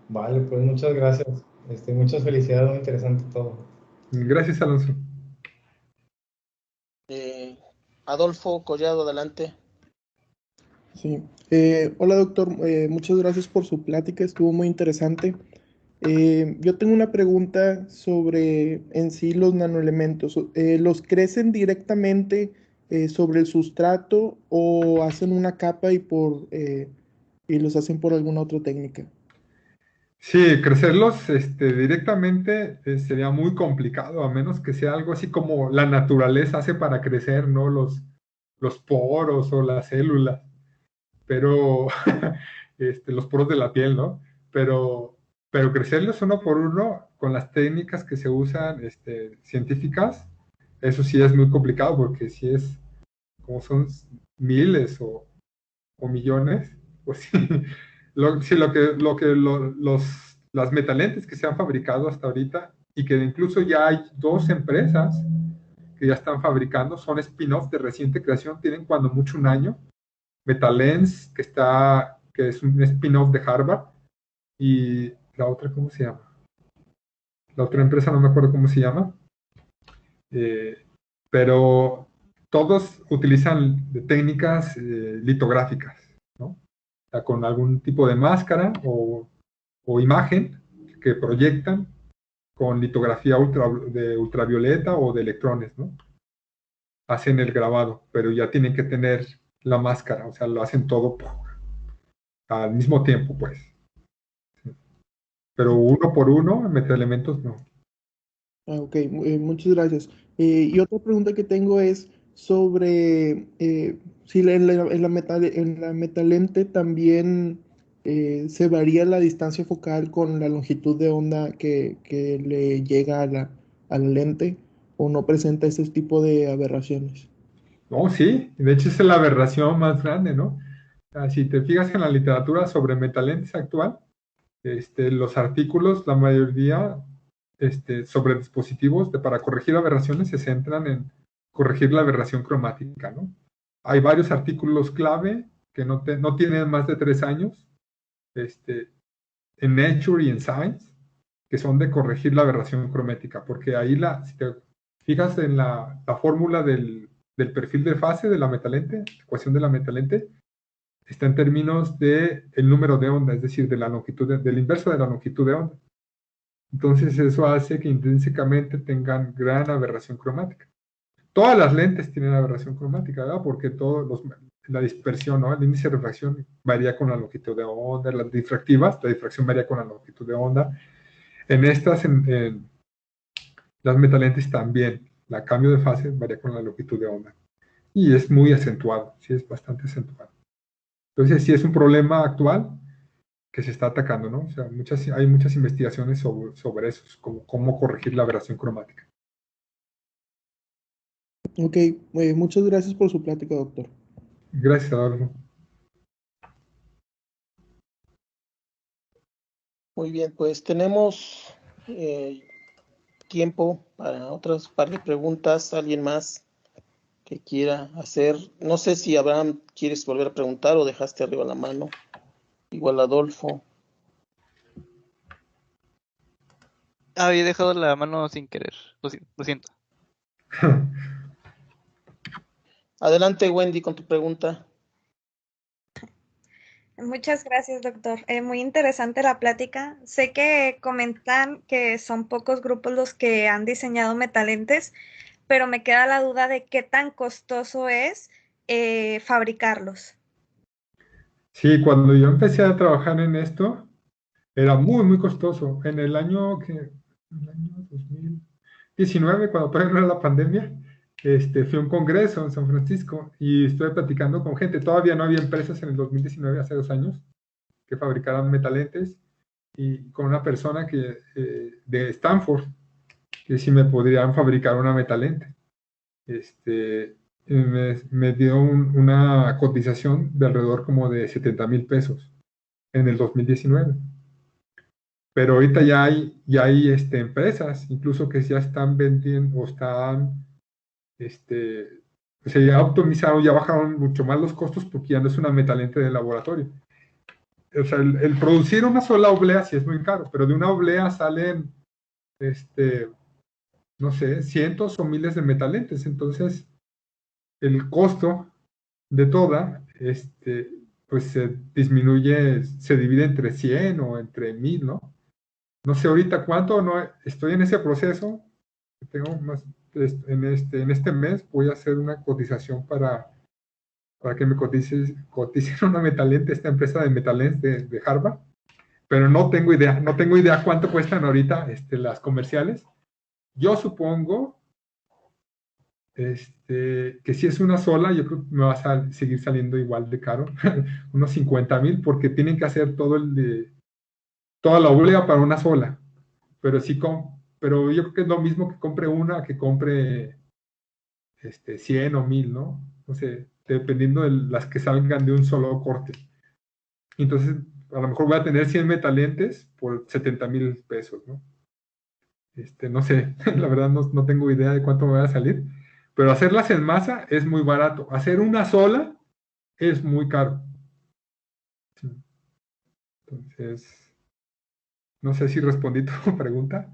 Vale, pues muchas gracias. Muchas felicidades, muy interesante todo. Gracias, Alonso. Adolfo Collado, adelante. Sí. Hola, doctor. Muchas gracias por su plática. Estuvo muy interesante. Yo tengo una pregunta sobre en sí los nanoelementos. ¿Los crecen directamente sobre el sustrato o hacen una capa y los hacen por alguna otra técnica? Sí, crecerlos directamente sería muy complicado, a menos que sea algo así como la naturaleza hace para crecer, ¿no? Los poros o las células, pero los poros de la piel, ¿no? Pero crecerlos uno por uno con las técnicas que se usan científicas, eso sí es muy complicado porque si es como son miles o millones, pues sí, las metalentes que se han fabricado hasta ahorita y que incluso ya hay 2 empresas que ya están fabricando, son spin-off de reciente creación, tienen cuando mucho un año. Metalens, que es un spin-off de Harvard, y la otra, ¿cómo se llama? La otra empresa no me acuerdo cómo se llama, pero todos utilizan técnicas litográficas, ¿no? O sea, con algún tipo de máscara o imagen que proyectan con litografía de ultravioleta o de electrones, ¿no? Hacen el grabado, pero ya tienen que tener la máscara, o sea, lo hacen todo al mismo tiempo, pues. Pero uno por uno, metaelementos no. Ok, muchas gracias. Y otra pregunta que tengo es sobre si en la metalente también se varía la distancia focal con la longitud de onda que le llega a la lente o no presenta ese tipo de aberraciones. No, sí, de hecho es la aberración más grande, ¿no? O sea, si te fijas en la literatura sobre metalentes actual, los artículos, la mayoría sobre dispositivos para corregir aberraciones se centran en corregir la aberración cromática, ¿no? Hay varios artículos clave que no tienen más de 3 años en Nature y en Science, que son de corregir la aberración cromática, porque ahí si te fijas en la fórmula del perfil de fase de la metalente, ecuación de la metalente, está en términos del número de onda, es decir, de la longitud del inverso de la longitud de onda. Entonces eso hace que intrínsecamente tengan gran aberración cromática. Todas las lentes tienen aberración cromática, ¿verdad? Porque la dispersión, ¿no? El índice de refracción varía con la longitud de onda, las difractivas, la difracción varía con la longitud de onda. En estas, en las metalentes también, la cambio de fase varía con la longitud de onda. Y es muy acentuado, sí, es bastante acentuado. Entonces, sí es un problema actual que se está atacando, ¿no? O sea, hay muchas investigaciones sobre eso, como cómo corregir la aberración cromática. Ok, muchas gracias por su plática, doctor. Gracias, Adolfo. Muy bien, pues tenemos tiempo para otras par de preguntas. ¿Alguien más que quiera hacer? No sé si Abraham quieres volver a preguntar o dejaste arriba la mano. Igual Adolfo. Había dejado la mano sin querer. Lo siento. Adelante, Wendy, con tu pregunta. Muchas gracias, doctor. Muy interesante la plática. Sé que comentan que son pocos grupos los que han diseñado metalentes, pero me queda la duda de qué tan costoso es fabricarlos. Sí, cuando yo empecé a trabajar en esto, era muy, muy costoso. En el año 2019, cuando todavía no era la pandemia, fui a un congreso en San Francisco y estuve platicando con gente. Todavía no había empresas en el 2019, hace 2 años, que fabricaran metalentes, y con una persona de Stanford, que si me podrían fabricar una metalente. Me dio una cotización de alrededor como de 70,000 pesos en el 2019. Pero ahorita ya hay empresas, incluso que ya están vendiendo o están, se ya optimizaron, ya bajaron mucho más los costos porque ya no es una metalente de laboratorio. O sea, el producir una sola oblea sí es muy caro, pero de una oblea salen, no sé, cientos o miles de metalentes. Entonces, el costo de toda, pues se disminuye, se divide entre 100 o entre 1000, ¿no? No sé ahorita cuánto, no estoy en ese proceso. Tengo más, en este mes voy a hacer una cotización para que me coticen una metalente, esta empresa de metalens de Harvard, pero no tengo idea cuánto cuestan ahorita las comerciales. Yo supongo que si es una sola, yo creo que me va a seguir saliendo igual de caro, unos 50,000, porque tienen que hacer toda la oblea para una sola. Pero pero yo creo que es lo mismo que compre una que compre 100 o 1000, ¿no? No sé, dependiendo de las que salgan de un solo corte. Entonces, a lo mejor voy a tener 100 metalentes por 70,000 pesos, ¿no? No sé, la verdad no tengo idea de cuánto me va a salir, pero hacerlas en masa es muy barato. Hacer una sola es muy caro. Sí. Entonces, no sé si respondí tu pregunta.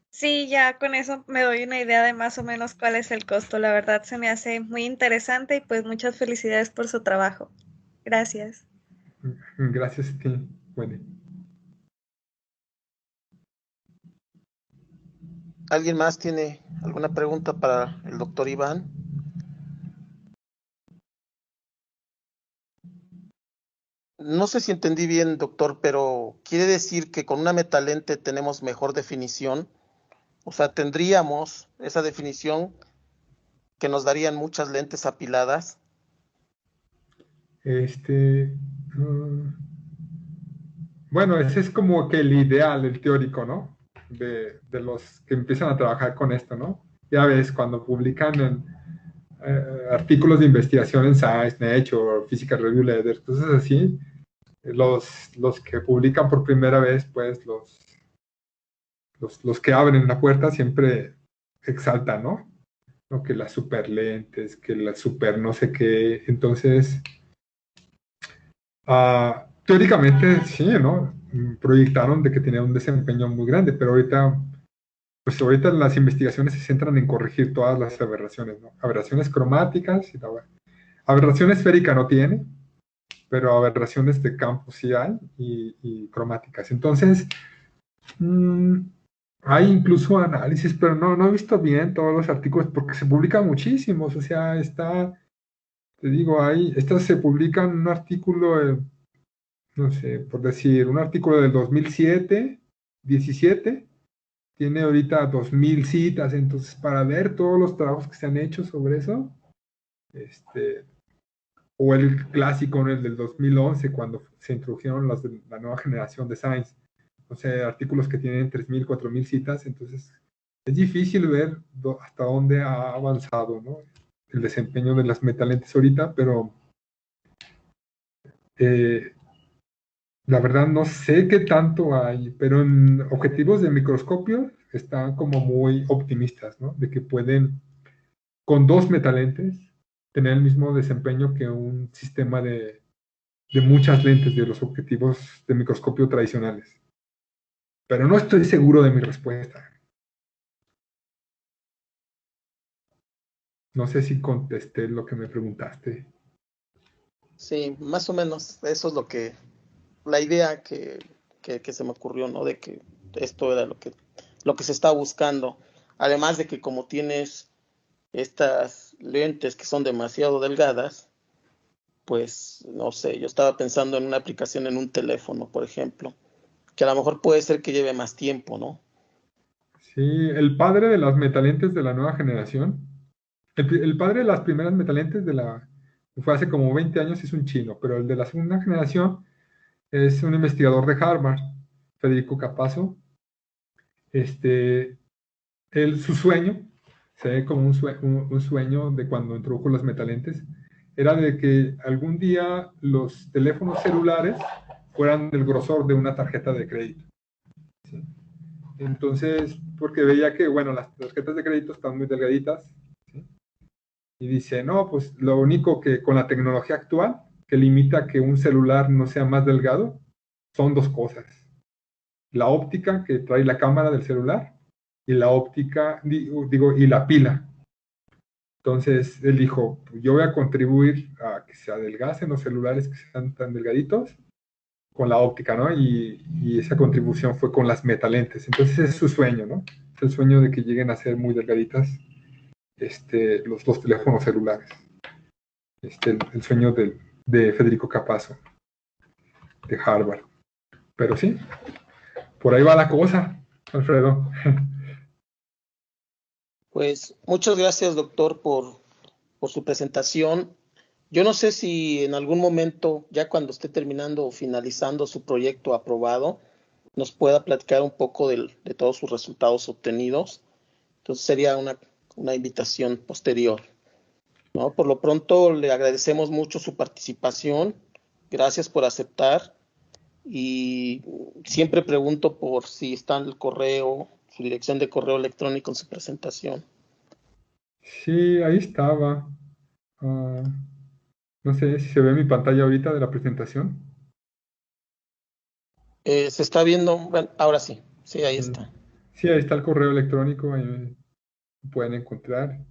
Sí, ya con eso me doy una idea de más o menos cuál es el costo. La verdad se me hace muy interesante y pues muchas felicidades por su trabajo. Gracias. Gracias a ti, Wendy. ¿Alguien más tiene alguna pregunta para el doctor Iván? No sé si entendí bien, doctor, pero ¿quiere decir que con una metalente tenemos mejor definición? O sea, tendríamos esa definición que nos darían muchas lentes apiladas. Bueno, ese es como que el ideal, el teórico, ¿no? De los que empiezan a trabajar con esto, ¿no? Ya ves, cuando publican artículos de investigación en Science, Nature, Physical Review Letters, cosas así, los que publican por primera vez, pues los que abren la puerta siempre exaltan, ¿no? ¿No? Que las super lentes, que las super no sé qué. Entonces, teóricamente sí, ¿no? Proyectaron de que tenía un desempeño muy grande, pero ahorita las investigaciones se centran en corregir todas las aberraciones, ¿no? Aberraciones cromáticas, aberración esférica no tiene, pero aberraciones de campo sí hay, y cromáticas. Entonces, hay incluso análisis, pero no he visto bien todos los artículos porque se publican muchísimos. O sea, te digo, se publican un artículo, no sé, por decir, un artículo del 2007, 17, tiene ahorita 2000 citas. Entonces, para ver todos los trabajos que se han hecho sobre eso, o el clásico, ¿no? El del 2011, cuando se introdujeron la nueva generación de Science. O sea, artículos que tienen 3.000, 4.000 citas. Entonces, es difícil ver hasta dónde ha avanzado, ¿no? El desempeño de las metalentes ahorita, pero la verdad no sé qué tanto hay, pero en objetivos de microscopio están como muy optimistas, ¿no? De que pueden, con 2 metalentes, tener el mismo desempeño que un sistema de muchas lentes de los objetivos de microscopio tradicionales. Pero no estoy seguro de mi respuesta. No sé si contesté lo que me preguntaste. Sí, más o menos, eso es la idea que se me ocurrió, ¿no? De que esto era lo que se está buscando. Además de que como tienes estas lentes que son demasiado delgadas, pues no sé, yo estaba pensando en una aplicación en un teléfono, por ejemplo, que a lo mejor puede ser que lleve más tiempo, ¿no? Sí, el padre de las metalentes de la nueva generación, el padre de las primeras metalentes fue hace como 20 años, es un chino, pero el de la segunda generación es un investigador de Harvard, Federico Capasso. Su sueño, se ve como un sueño de cuando introdujo las metalentes, era de que algún día los teléfonos celulares fueran del grosor de una tarjeta de crédito. ¿Sí? Entonces, porque veía que, bueno, las tarjetas de crédito están muy delgaditas, ¿sí? Y dice, no, pues lo único que con la tecnología actual que limita que un celular no sea más delgado son 2 cosas. La óptica que trae la cámara del celular y la óptica, y la pila. Entonces él dijo, yo voy a contribuir a que se adelgacen los celulares que sean tan delgaditos con la óptica, ¿no? Y esa contribución fue con las metalentes. Entonces es su sueño, ¿no? Es el sueño de que lleguen a ser muy delgaditas los 2 teléfonos celulares. El sueño de Federico Capasso, de Harvard. Pero sí, por ahí va la cosa, Alfredo. Pues muchas gracias, doctor, por su presentación. Yo no sé si en algún momento, ya cuando esté terminando o finalizando su proyecto aprobado, nos pueda platicar un poco de todos sus resultados obtenidos. Entonces sería una invitación posterior, ¿no? Por lo pronto le agradecemos mucho su participación. Gracias por aceptar. Y siempre pregunto por si está en el correo, su dirección de correo electrónico en su presentación. Sí, ahí estaba. No sé si se ve mi pantalla ahorita de la presentación. Se está viendo, bueno, ahora sí, ahí está. Sí, ahí está el correo electrónico, ahí me pueden encontrar.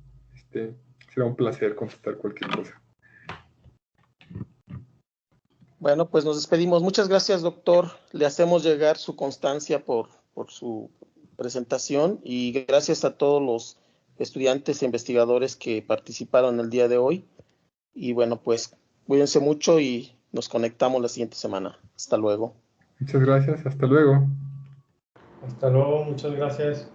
Será un placer contestar cualquier cosa. Bueno, pues nos despedimos. Muchas gracias, doctor. Le hacemos llegar su constancia por su presentación y gracias a todos los estudiantes e investigadores que participaron el día de hoy. Y bueno, pues cuídense mucho y nos conectamos la siguiente semana. Hasta luego. Muchas gracias, hasta luego. Hasta luego, muchas gracias.